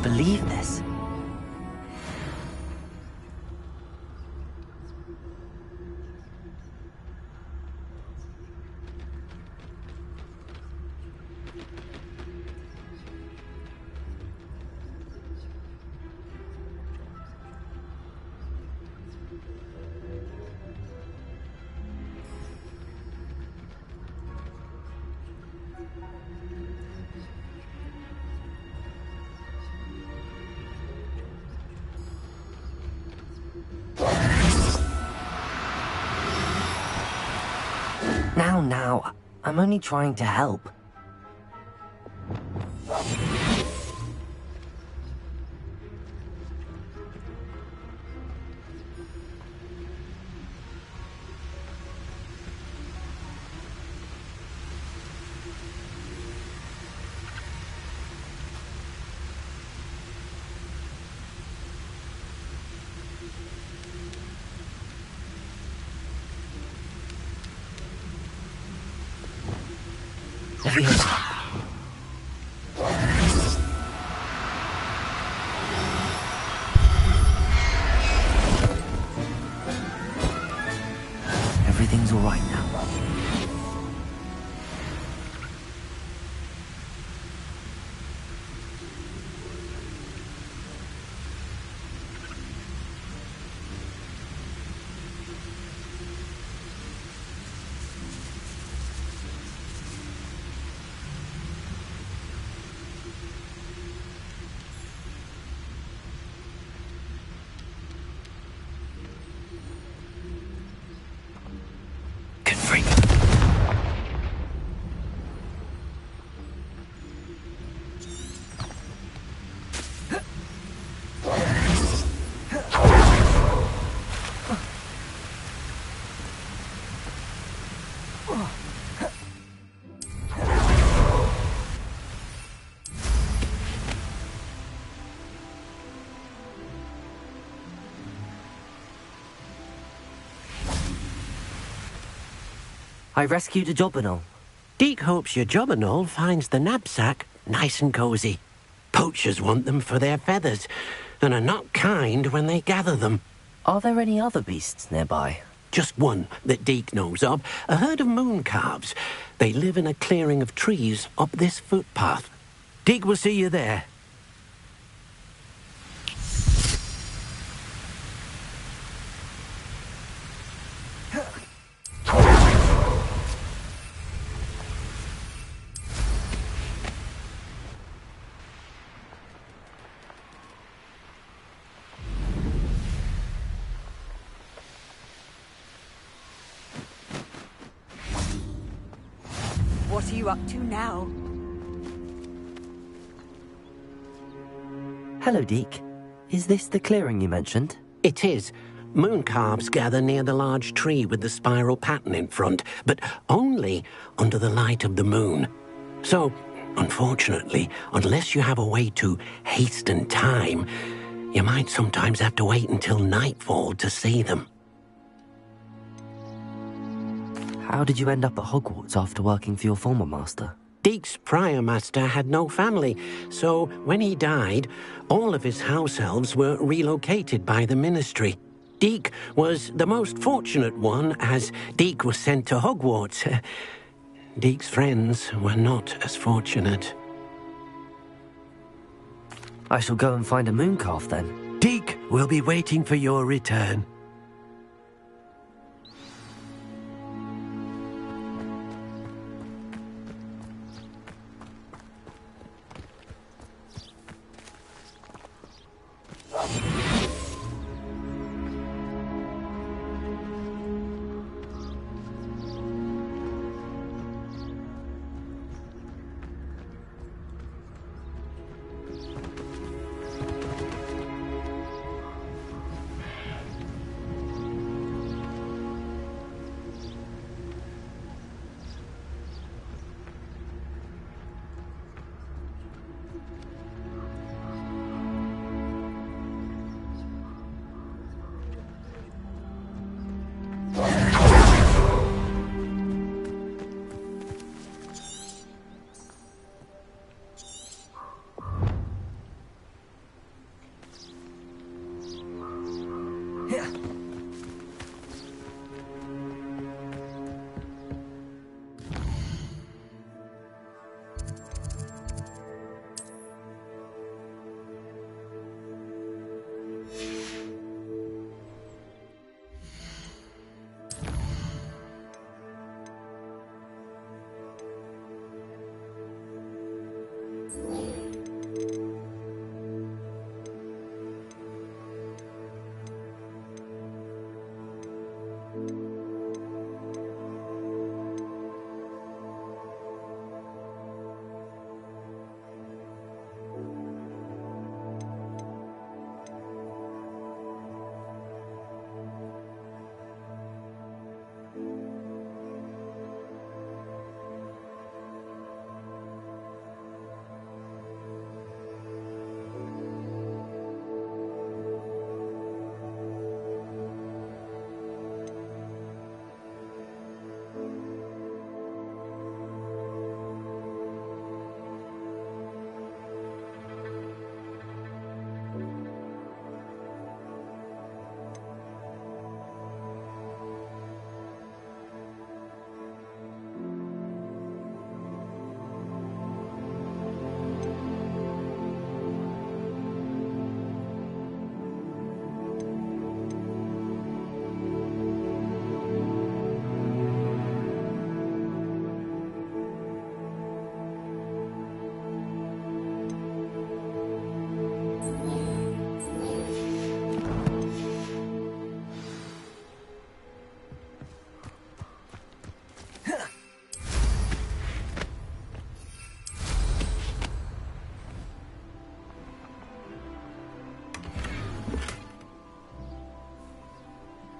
Speaker 1: Believe this. Now, I'm only trying to help. Everything's all right now.
Speaker 5: freak!
Speaker 1: I rescued a jobberknoll.
Speaker 4: Deek hopes your jobberknoll finds the knapsack nice and cosy. Poachers want them for their feathers, and are not kind when they gather them.
Speaker 1: Are there any other beasts nearby?
Speaker 4: Just one that Deek knows of, a herd of moon calves. They live in a clearing of trees up this footpath. Deek will see you there.
Speaker 8: What are you up to now?
Speaker 1: Hello, Deek. Is this the clearing you mentioned?
Speaker 4: It is. Moon calves gather near the large tree with the spiral pattern in front, but only under the light of the moon. So, unfortunately, unless you have a way to hasten time, you might sometimes have to wait until nightfall to see them.
Speaker 1: How did you end up at Hogwarts after working for your former master?
Speaker 4: Deek's prior master had no family, so when he died, all of his house elves were relocated by the ministry. Deek was the most fortunate one, as Deek was sent to Hogwarts. Deek's friends were not as fortunate.
Speaker 1: I shall go and find a moon calf then.
Speaker 4: Deek will be waiting for your return.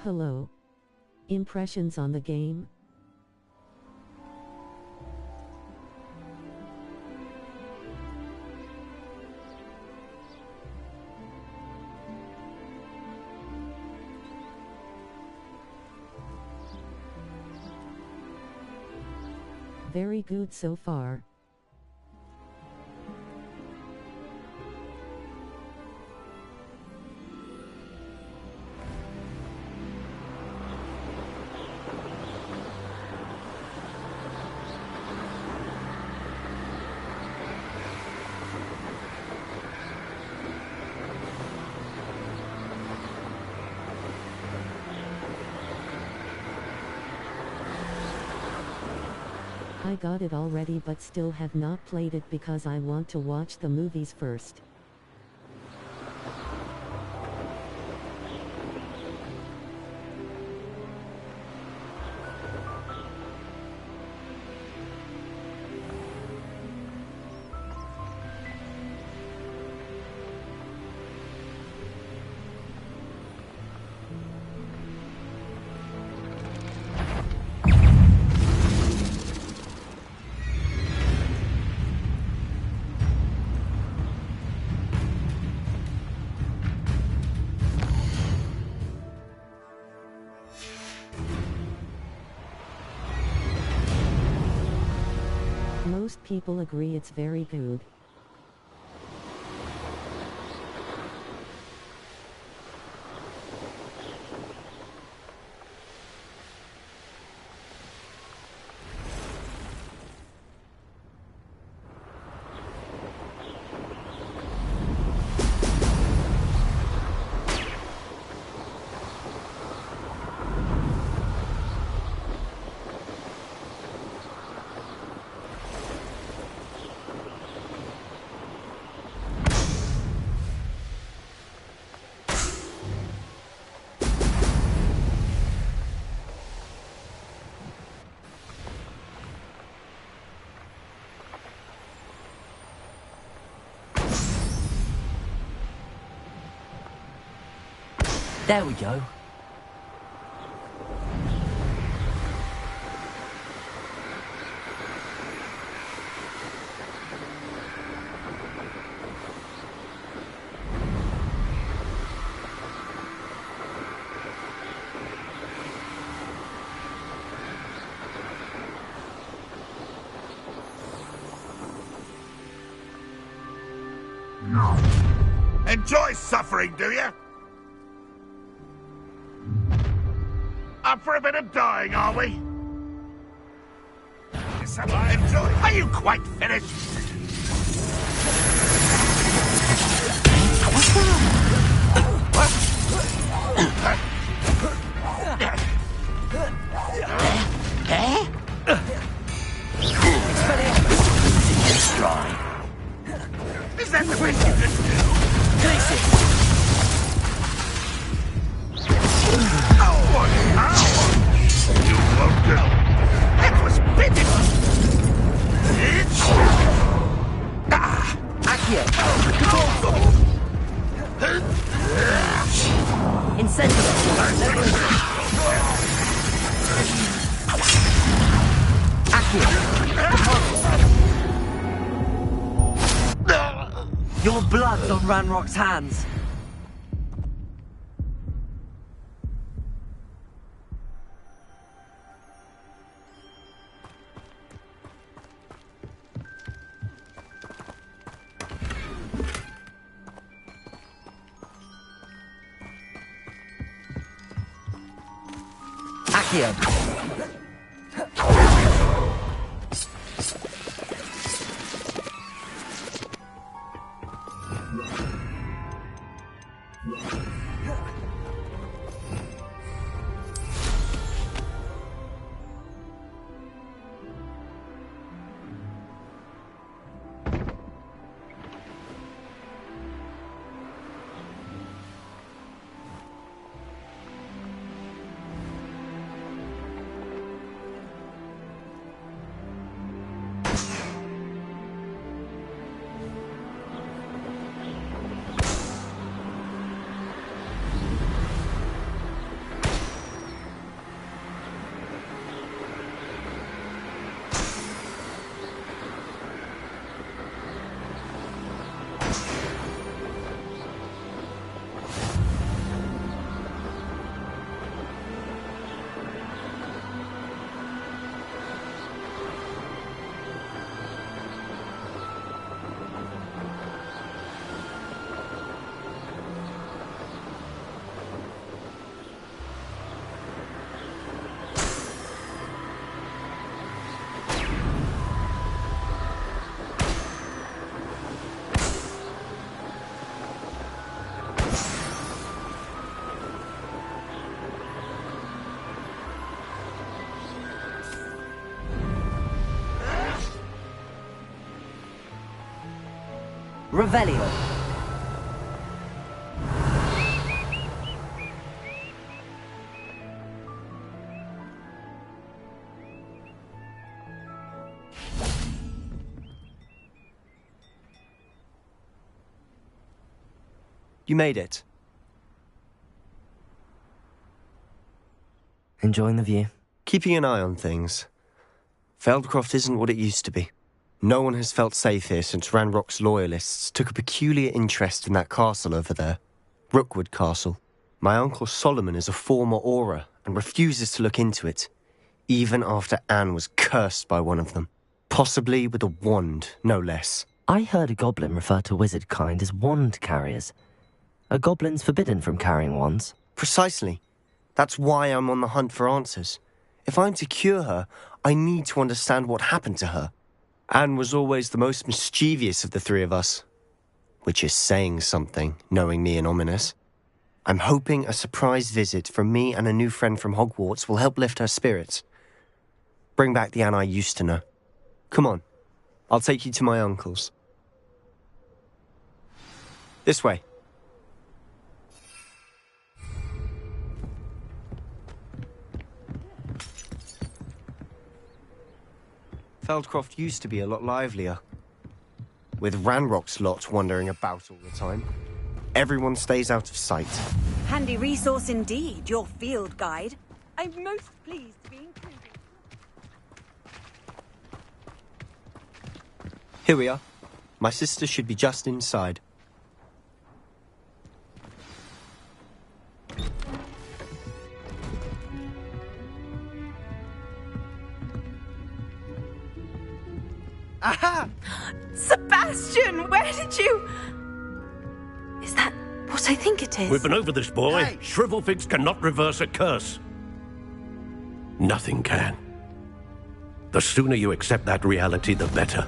Speaker 12: Hello. Impressions on the game? Very good so far. I got it already but still have not played it because I want to watch the movies first. Most people agree it's very good.
Speaker 1: There we go.
Speaker 3: Enjoy suffering, do you? Up for a bit of dying, are we? Enjoy. Are you quite finished? Is that the best you can do? You won't do. That was pitiful.
Speaker 1: Accio! Incendiary! Accio! Your blood's on Ranrock's hands. Accio! Revelio.
Speaker 9: You made it.
Speaker 1: Enjoying the view?
Speaker 9: Keeping an eye on things. Feldcroft isn't what it used to be. No one has felt safe here since Ranrock's loyalists took a peculiar interest in that castle over there. Rookwood Castle. My uncle Solomon is a former Auror and refuses to look into it, even after Anne was cursed by one of them. Possibly with a wand, no less.
Speaker 1: I heard a goblin refer to wizard kind as wand carriers. Are goblins forbidden from carrying wands?
Speaker 9: Precisely. That's why I'm on the hunt for answers. If I'm to cure her, I need to understand what happened to her. Anne was always the most mischievous of the three of us. Which is saying something, knowing me and Ominous. I'm hoping a surprise visit from me and a new friend from Hogwarts will help lift her spirits. Bring back the Anne I used to know. Come on, I'll take you to my uncle's. This way. Feldcroft used to be a lot livelier. With Ranrock's lot wandering about all the time. Everyone stays out of sight.
Speaker 8: Handy resource indeed, your field guide. I'm most pleased to be included.
Speaker 9: Here we are. My sister should be just inside.
Speaker 13: Aha! Sebastian, where did you... Is that what I think it is?
Speaker 14: We've been over this, boy.
Speaker 13: Hey.
Speaker 14: Shrivelfigs cannot reverse a curse. Nothing can. The sooner you accept that reality, the better.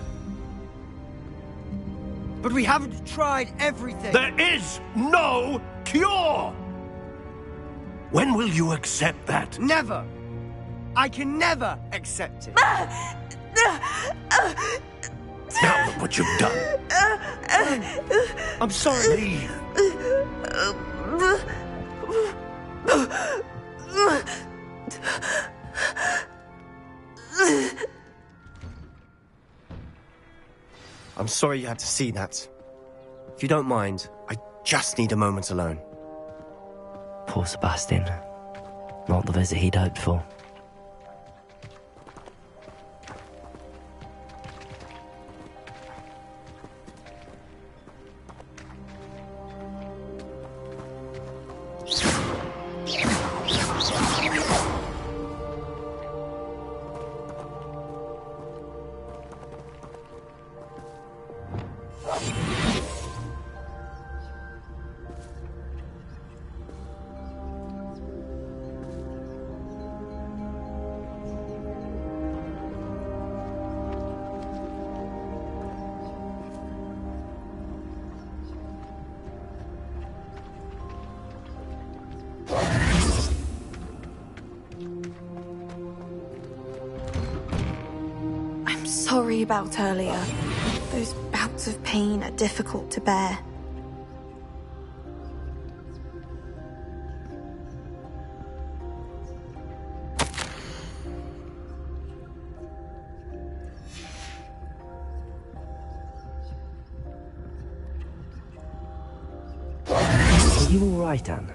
Speaker 7: But we haven't tried everything.
Speaker 14: There is no cure! When will you accept that?
Speaker 7: Never. I can never accept it.
Speaker 14: Now look what you've done.
Speaker 7: I'm sorry.
Speaker 14: Leave.
Speaker 9: I'm sorry you had to see that. If you don't mind, I just need a moment alone.
Speaker 1: Poor Sebastian. Not the visit he'd hoped for.
Speaker 13: Sorry about earlier. Those bouts of pain are difficult to bear.
Speaker 1: Are you all right, Anne?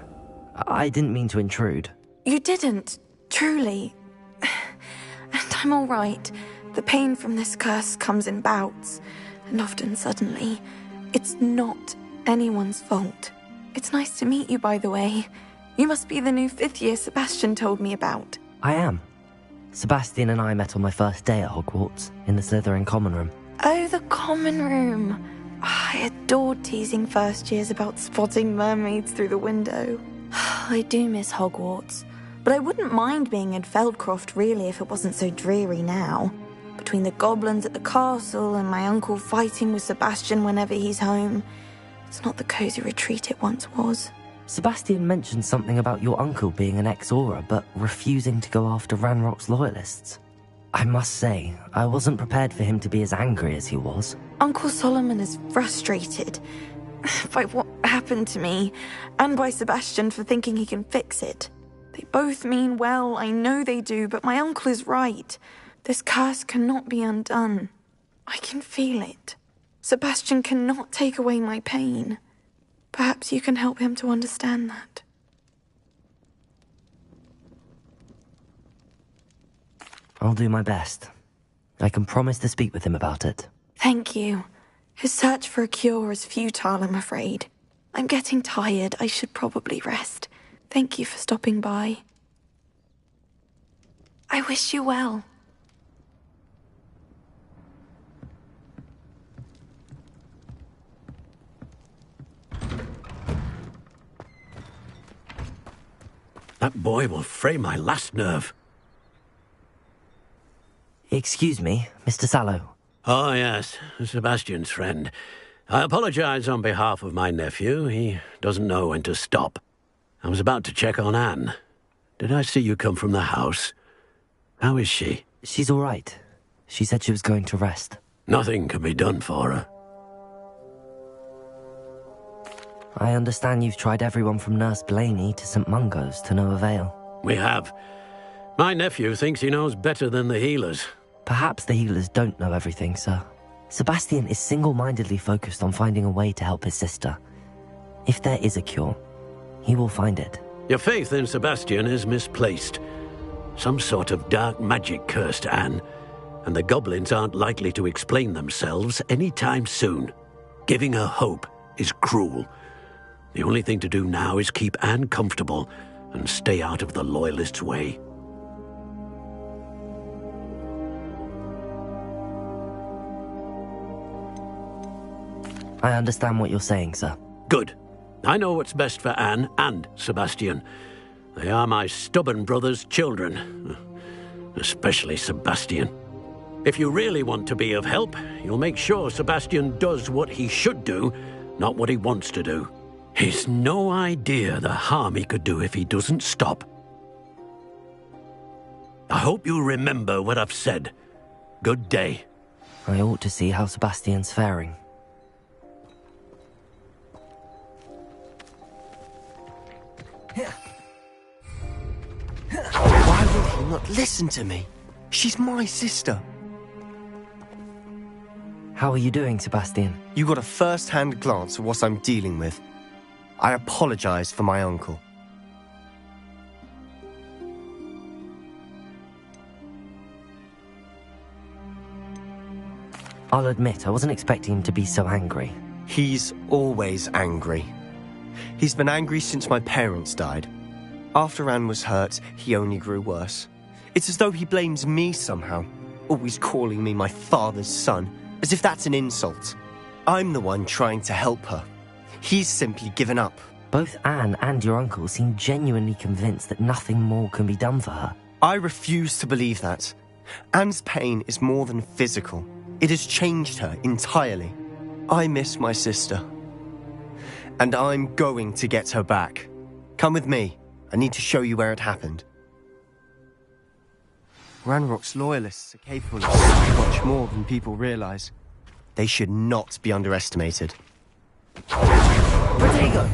Speaker 1: I didn't mean to intrude.
Speaker 13: You didn't, truly. And I'm all right. The pain from this curse comes in bouts, and often suddenly. It's not anyone's fault. It's nice to meet you, by the way. You must be the new 5th year Sebastian told me about.
Speaker 1: I am. Sebastian and I met on my first day at Hogwarts, in the Slytherin common room.
Speaker 13: Oh, the common room. I adored teasing first years about spotting mermaids through the window. I do miss Hogwarts, but I wouldn't mind being in Feldcroft really if it wasn't so dreary now. Between the goblins at the castle and my uncle fighting with Sebastian whenever he's home, it's not the cosy retreat it once was.
Speaker 1: Sebastian mentioned something about your uncle being an ex-Auror, but refusing to go after Ranrock's loyalists. I must say, I wasn't prepared for him to be as angry as he was.
Speaker 13: Uncle Solomon is frustrated by what happened to me, and by Sebastian for thinking he can fix it. They both mean well, I know they do, but my uncle is right. This curse cannot be undone. I can feel it. Sebastian cannot take away my pain. Perhaps you can help him to understand that.
Speaker 1: I'll do my best. I can promise to speak with him about it.
Speaker 13: Thank you. His search for a cure is futile, I'm afraid. I'm getting tired. I should probably rest. Thank you for stopping by. I wish you well.
Speaker 14: That boy will fray my last nerve.
Speaker 1: Excuse me, Mr. Sallow.
Speaker 14: Oh, yes, Sebastian's friend. I apologize on behalf of my nephew. He doesn't know when to stop. I was about to check on Anne. Did I see you come from the house? How is she?
Speaker 1: She's all right. She said she was going to rest.
Speaker 14: Nothing can be done for her.
Speaker 1: I understand you've tried everyone from Nurse Blaney to St. Mungo's to no avail.
Speaker 14: We have. My nephew thinks he knows better than the healers.
Speaker 1: Perhaps the healers don't know everything, sir. Sebastian is single-mindedly focused on finding a way to help his sister. If there is a cure, he will find it.
Speaker 14: Your faith in Sebastian is misplaced. Some sort of dark magic cursed Anne, and the goblins aren't likely to explain themselves anytime soon. Giving her hope is cruel. The only thing to do now is keep Anne comfortable and stay out of the Loyalists' way.
Speaker 1: I understand what you're saying, sir.
Speaker 14: Good. I know what's best for Anne and Sebastian. They are my stubborn brother's children. Especially Sebastian. If you really want to be of help, you'll make sure Sebastian does what he should do, not what he wants to do. He's no idea the harm he could do if he doesn't stop. I hope you'll remember what I've said. Good day.
Speaker 1: I ought to see how Sebastian's faring.
Speaker 9: Why will he not listen to me? She's my sister.
Speaker 1: How are you doing, Sebastian?
Speaker 9: You got a first-hand glance at what I'm dealing with. I apologize for my uncle.
Speaker 1: I'll admit, I wasn't expecting him to be so angry.
Speaker 9: He's always angry. He's been angry since my parents died. After Anne was hurt, he only grew worse. It's as though he blames me somehow, always calling me my father's son, as if that's an insult. I'm the one trying to help her. He's simply given up.
Speaker 1: Both Anne and your uncle seem genuinely convinced that nothing more can be done for her.
Speaker 9: I refuse to believe that. Anne's pain is more than physical. It has changed her entirely. I miss my sister. And I'm going to get her back. Come with me. I need to show you where it happened. Ranrock's loyalists are capable of so much more than people realize. They should not be underestimated.
Speaker 1: Protego!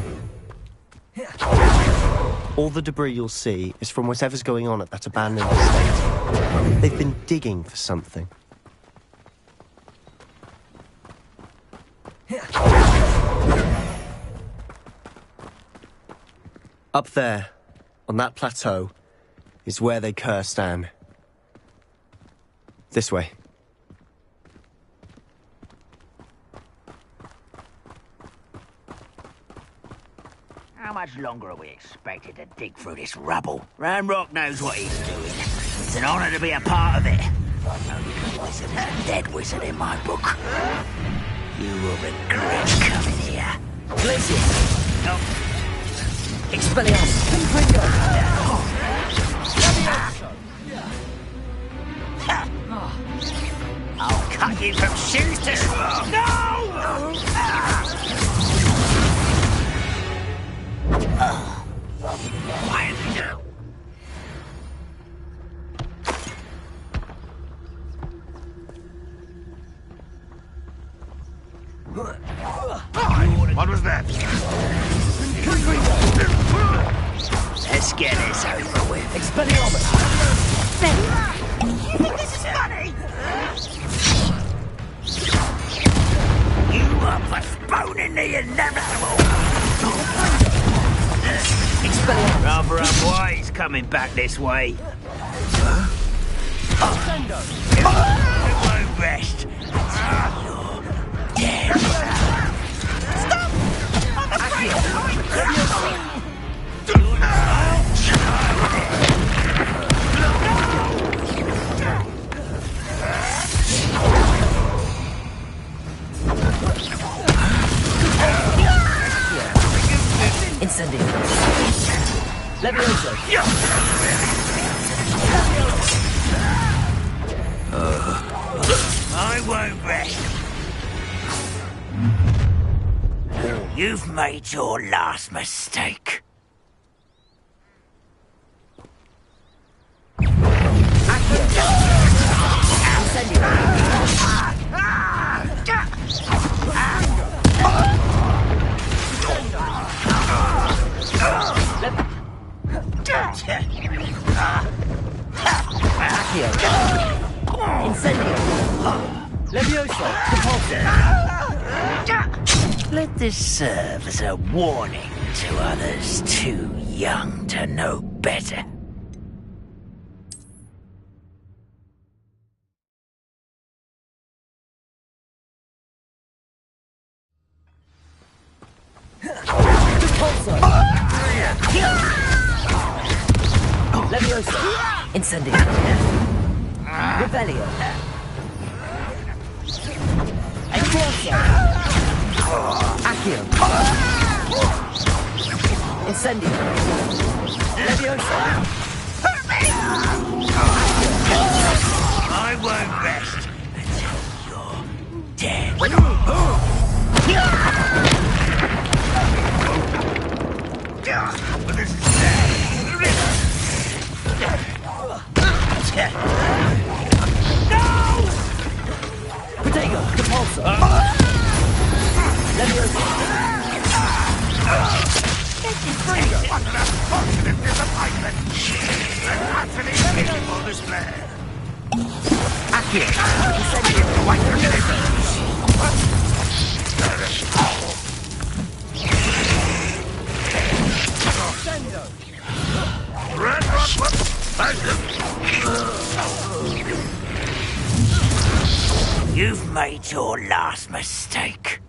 Speaker 9: All the debris you'll see is from whatever's going on at that abandoned estate. They've been digging for something. Up there, on that plateau, is where they cursed Anne. This way.
Speaker 15: How much longer are we expected to dig through this rubble? Ranrock knows what he's doing. It's an honor to be a part of it. No good wizard is a dead wizard in my book. You will regret coming here.
Speaker 1: Glacier! No. Expelliarmus! Confringo!
Speaker 15: I'll cut you from shoes to... No! Quietly now.
Speaker 3: was that?
Speaker 15: Let's get this over with.
Speaker 7: Expelliarmus!
Speaker 15: You think this is funny? You are postponing the inevitable.
Speaker 7: Expelliarmus!
Speaker 15: Rather unwise coming back this way. It won't rest until you're dead.
Speaker 7: Stop! I'm afraid!
Speaker 1: Incendio.
Speaker 7: Levioso.
Speaker 15: I won't rest. You've made your last mistake.
Speaker 7: Incendio. Levioso.
Speaker 15: Let this serve as a warning to others too young to know better.
Speaker 7: Levioso.
Speaker 1: Incendio.
Speaker 7: Rebellion. Explosive. Accio. Incendio. Levioso.
Speaker 15: I won't rest until you're dead. This is no!
Speaker 7: Protego. Repulsor. Levioso.
Speaker 3: What an unfortunate disappointment! An utterly pitiful display!
Speaker 7: Accio. Incendio.
Speaker 3: Quite ridiculous! Red Rock,
Speaker 15: You've made your last mistake.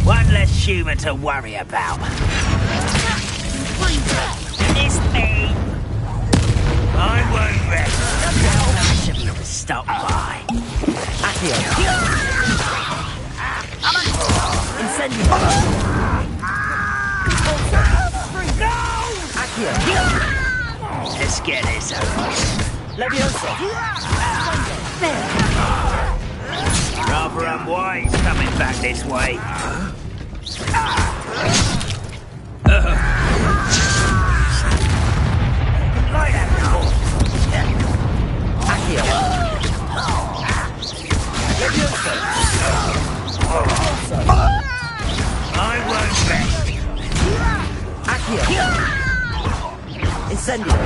Speaker 15: One less human to worry about. It's me. I won't rest. Nice of you to stop by.
Speaker 7: Accio. Incendio. Accio.
Speaker 15: Let's get this over.
Speaker 7: Levioso.
Speaker 15: Rather unwise coming back this way. Light out now.
Speaker 7: Accio. Levioso.
Speaker 15: I won't rest.
Speaker 7: Accio. Incendio.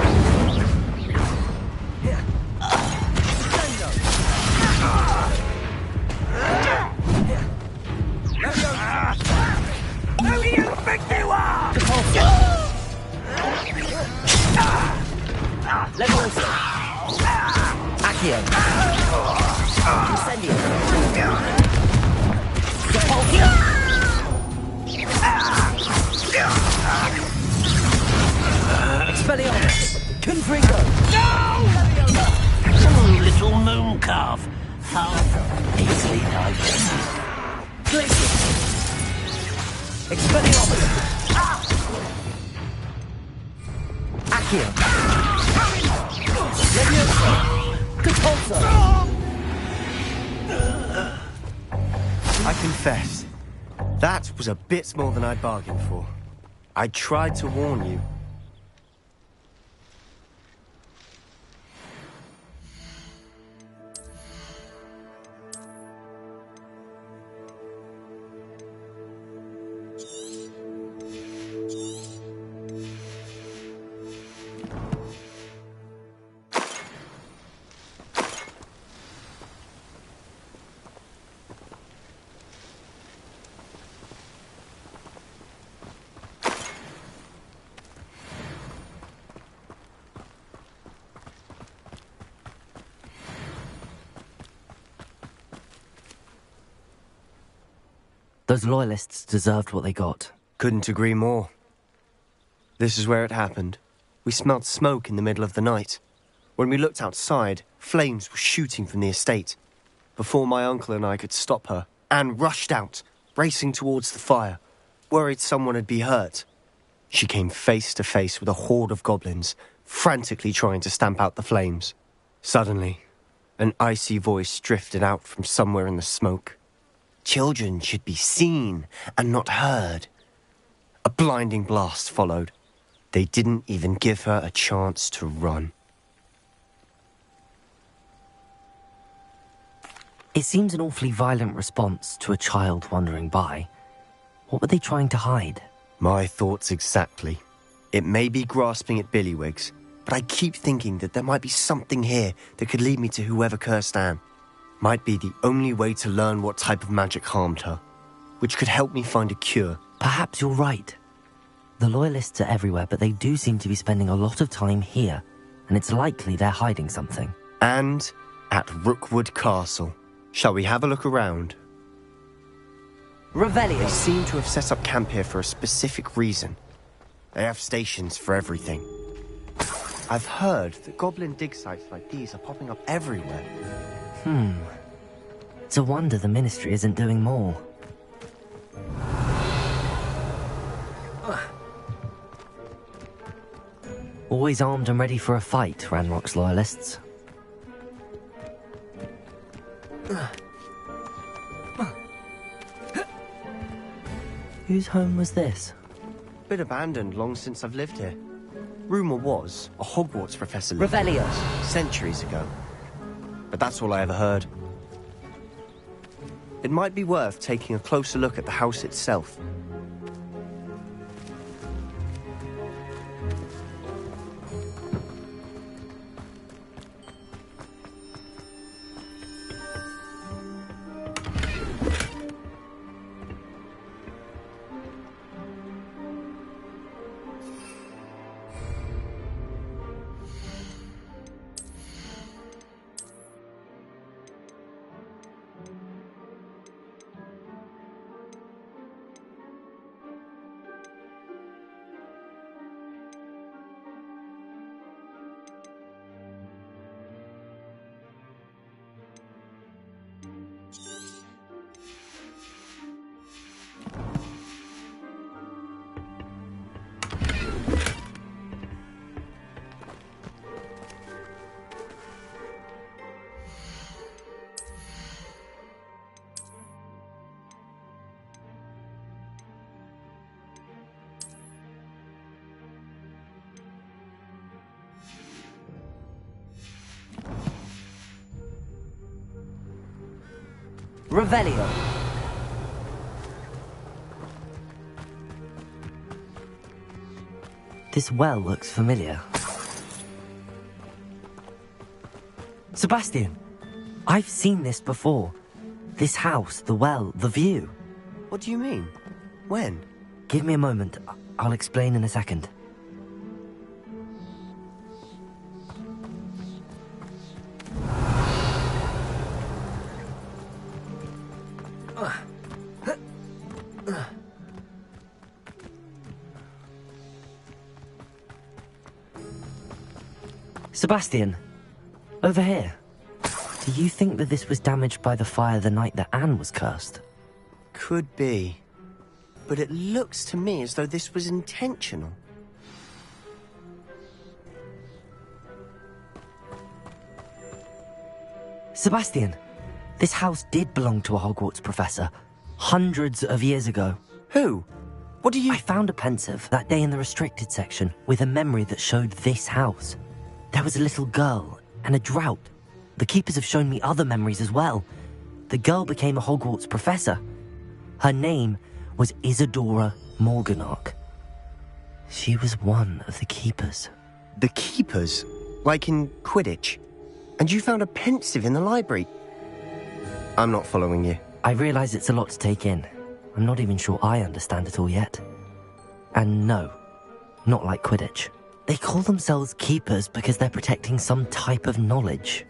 Speaker 15: Who do you think you are?
Speaker 7: Levioso. Accio. Incendio. Expelliarmus. Confringo.
Speaker 15: No! Little moon calf. How easily digested.
Speaker 7: Glacier. Expelliarmus. Accio. Levioso. Repulsor.
Speaker 16: I confess, that was a bit more than I'd bargained for. I tried to warn you.
Speaker 1: Those loyalists deserved what they got.
Speaker 16: Couldn't agree more. This is where it happened. We smelled smoke in the middle of the night. When we looked outside, flames were shooting from the estate. Before my uncle and I could stop her, Anne rushed out, racing towards the fire, worried someone had been hurt. She came face to face with a horde of goblins, frantically trying to stamp out the flames. Suddenly, an icy voice drifted out from somewhere in the smoke. Children should be seen and not heard. A blinding blast followed. They didn't even give her a chance to run.
Speaker 1: It seems an awfully violent response to a child wandering by. What were they trying to hide?
Speaker 16: My thoughts exactly. It may be grasping at billywhigs, but I keep thinking that there might be something here that could lead me to whoever cursed Anne. Might be the only way to learn what type of magic harmed her, which could help me find a cure.
Speaker 1: Perhaps you're right. The Loyalists are everywhere, but they do seem to be spending a lot of time here, and it's likely they're hiding something.
Speaker 16: And at Rookwood Castle. Shall we have a look around?
Speaker 1: Revelio.
Speaker 16: They seem to have set up camp here for a specific reason. They have stations for everything. I've heard that goblin dig sites like these are popping up everywhere.
Speaker 1: It's a wonder the Ministry isn't doing more. Always armed and ready for a fight, Ranrock's Loyalists. Whose home was this?
Speaker 16: Been abandoned long since I've lived here. Rumour was a Hogwarts professor lived
Speaker 1: Revelio.
Speaker 16: here centuries ago. But that's all I ever heard. It might be worth taking a closer look at the house itself.
Speaker 1: Revelio. This well looks familiar. Sebastian, I've seen this before. This house, the well, the view.
Speaker 16: What do you mean? When?
Speaker 1: Give me a moment. I'll explain in a second. Sebastian, over here. Do you think that this was damaged by the fire the night that Anne was cursed?
Speaker 16: Could be. But it looks to me as though this was intentional.
Speaker 1: Sebastian, this house did belong to a Hogwarts professor, hundreds of years ago.
Speaker 16: Who? What do you...
Speaker 1: I found a pensive that day in the restricted section with a memory that showed this house. There was a little girl and a drought. The keepers have shown me other memories as well. The girl became a Hogwarts professor. Her name was Isadora Morganach. She was one of the keepers.
Speaker 16: The keepers? Like in Quidditch? And you found a pensive in the library? I'm not following you.
Speaker 1: I realize it's a lot to take in. I'm not even sure I understand it all yet. And no, not like Quidditch. They call themselves keepers because they're protecting some type of knowledge.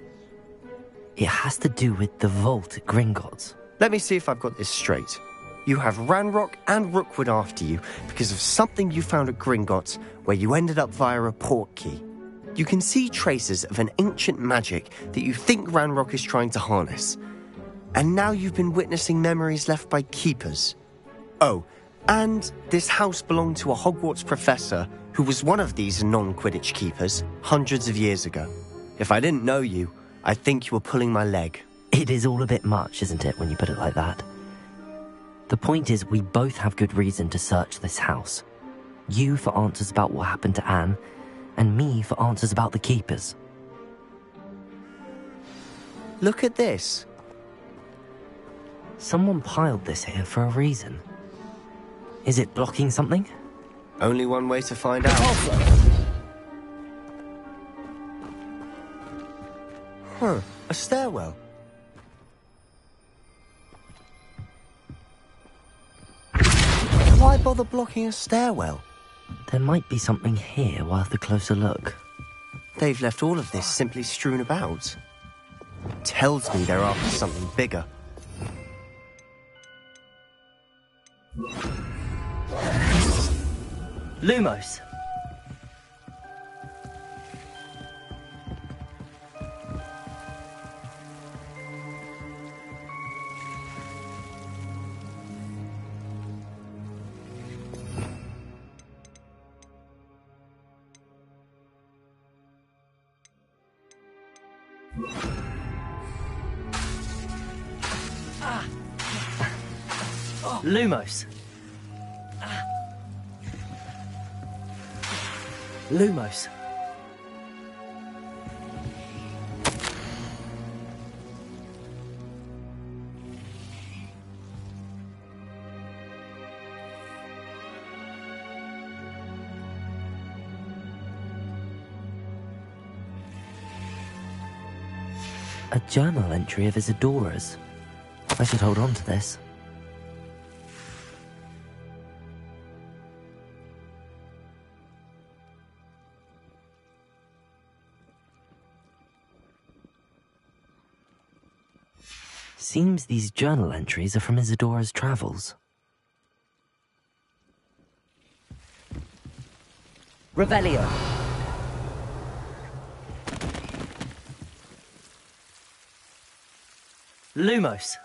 Speaker 1: It has to do with the vault at Gringotts.
Speaker 16: Let me see if I've got this straight. You have Ranrock and Rookwood after you because of something you found at Gringotts, where you ended up via a port key. You can see traces of an ancient magic that you think Ranrock is trying to harness. And now you've been witnessing memories left by keepers. Oh, and this house belonged to a Hogwarts professor who was one of these non-Quidditch keepers hundreds of years ago. If I didn't know you, I'd think you were pulling my leg.
Speaker 1: It is all a bit much, isn't it, when you put it like that? The point is, we both have good reason to search this house. You for answers about what happened to Anne, and me for answers about the keepers.
Speaker 16: Look at this.
Speaker 1: Someone piled this here for a reason. Is it blocking something?
Speaker 16: Only one way to find out. Huh, a stairwell. Why bother blocking a stairwell?
Speaker 1: There might be something here worth a closer look.
Speaker 16: They've left all of this simply strewn about. Tells me they're after something bigger.
Speaker 1: Lumos! Lumos! Lumos! A journal entry of Isadora's. I should hold on to this. Seems these journal entries are from Isadora's travels. Revelio. Lumos.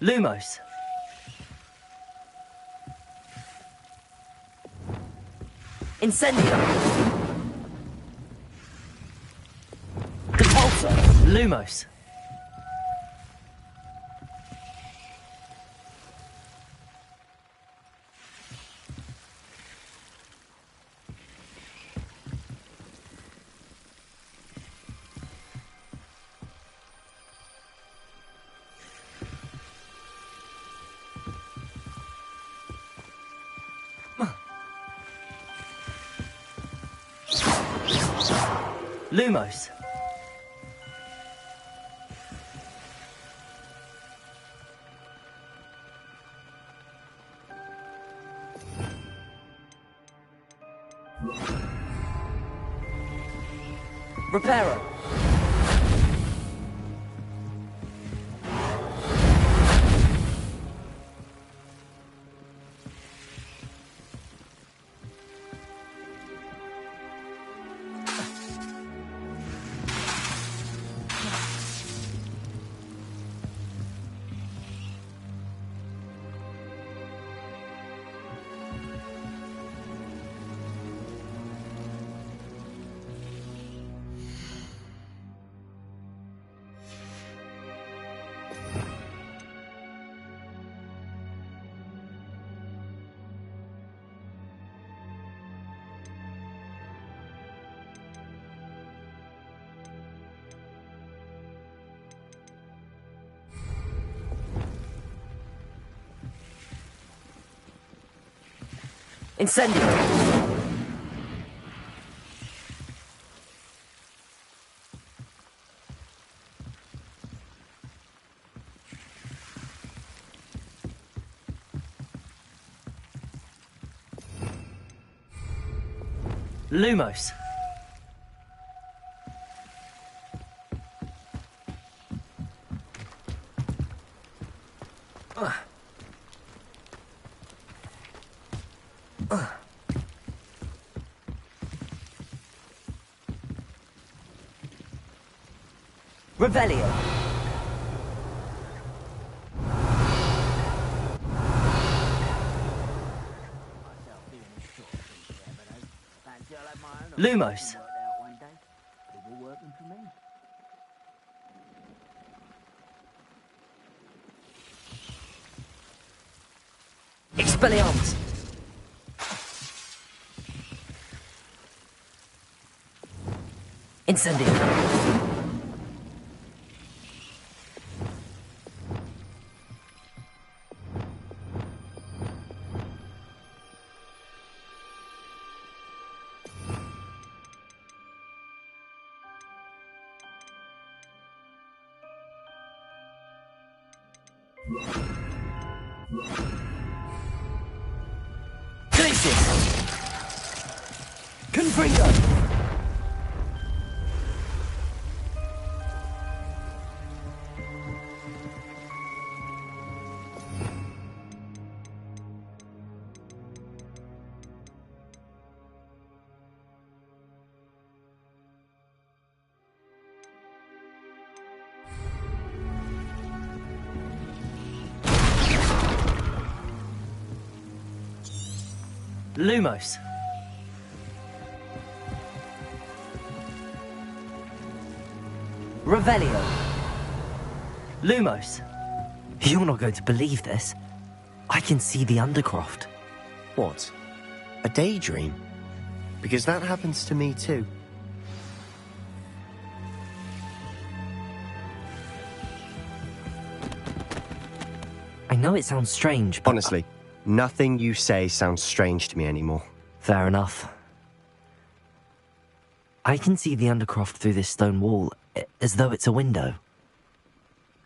Speaker 1: Lumos. Incendio. Depulso. Lumos. Lumos. Reparo. Incendio. Lumos. Revelio. Lumos. Expelliarmus. Incendio.
Speaker 4: Confringo!
Speaker 1: Lumos. Revelio. Lumos. You're not going to believe this. I can see the Undercroft.
Speaker 16: What? A daydream? Because that happens to me too.
Speaker 1: I know it sounds strange, but...
Speaker 16: Honestly, nothing you say sounds strange to me anymore.
Speaker 1: Fair enough. I can see the Undercroft through this stone wall, as though it's a window.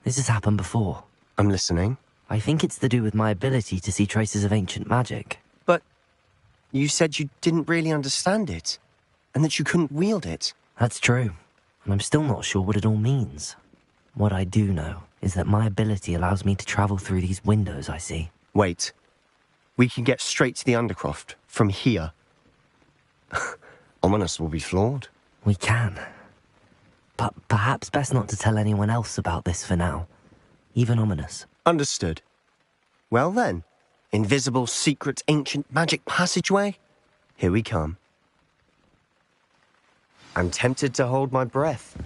Speaker 1: This has happened before.
Speaker 16: I'm listening.
Speaker 1: I think it's to do with my ability to see traces of ancient magic.
Speaker 16: But you said you didn't really understand it, and that you couldn't wield it.
Speaker 1: That's true, and I'm still not sure what it all means. What I do know is that my ability allows me to travel through these windows I see.
Speaker 16: Wait. We can get straight to the Undercroft from here. Ominous will be floored.
Speaker 1: We can. But perhaps best not to tell anyone else about this for now. Even Ominous.
Speaker 16: Understood. Well then, invisible, secret, ancient magic passageway? Here we come. I'm tempted to hold my breath.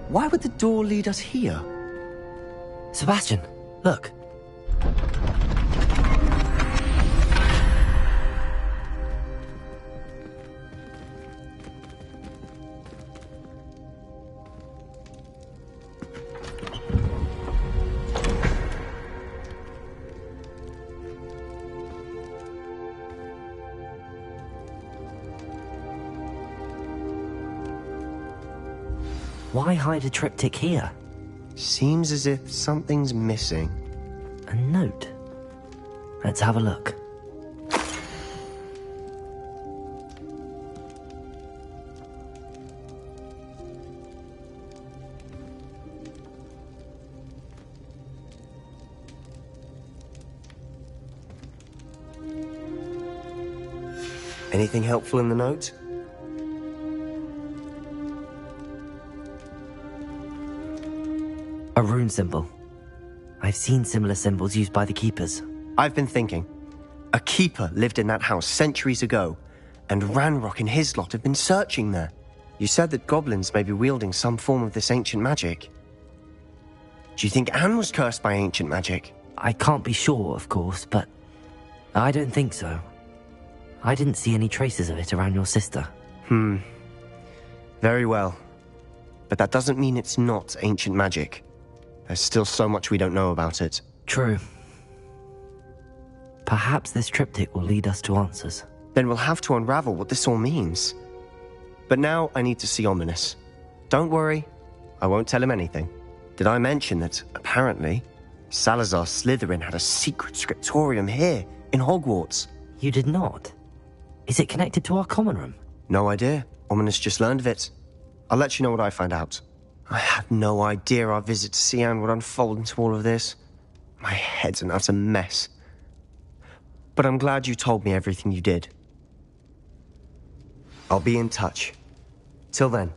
Speaker 16: Why would the door lead us here?
Speaker 1: Sebastian, look. Why hide a triptych here?
Speaker 16: Seems as if something's missing.
Speaker 1: A note. Let's have a look.
Speaker 16: Anything helpful in the note?
Speaker 1: A rune symbol. I've seen similar symbols used by the keepers.
Speaker 16: I've been thinking. A keeper lived in that house centuries ago, and Ranrock and his lot have been searching there. You said that goblins may be wielding some form of this ancient magic. Do you think Anne was cursed by ancient magic?
Speaker 1: I can't be sure, of course, but I don't think so. I didn't see any traces of it around your sister.
Speaker 16: Very well. But that doesn't mean it's not ancient magic. There's still so much we don't know about it.
Speaker 1: True. Perhaps this triptych will lead us to answers.
Speaker 16: Then we'll have to unravel what this all means. But now I need to see Ominous. Don't worry, I won't tell him anything. Did I mention that, apparently, Salazar Slytherin had a secret scriptorium here, in Hogwarts?
Speaker 1: You did not? Is it connected to our common room?
Speaker 16: No idea. Ominous just learned of it. I'll let you know what I find out. I had no idea our visit to Cian would unfold into all of this. My head's an utter mess. But I'm glad you told me everything you did. I'll be in touch. Till then.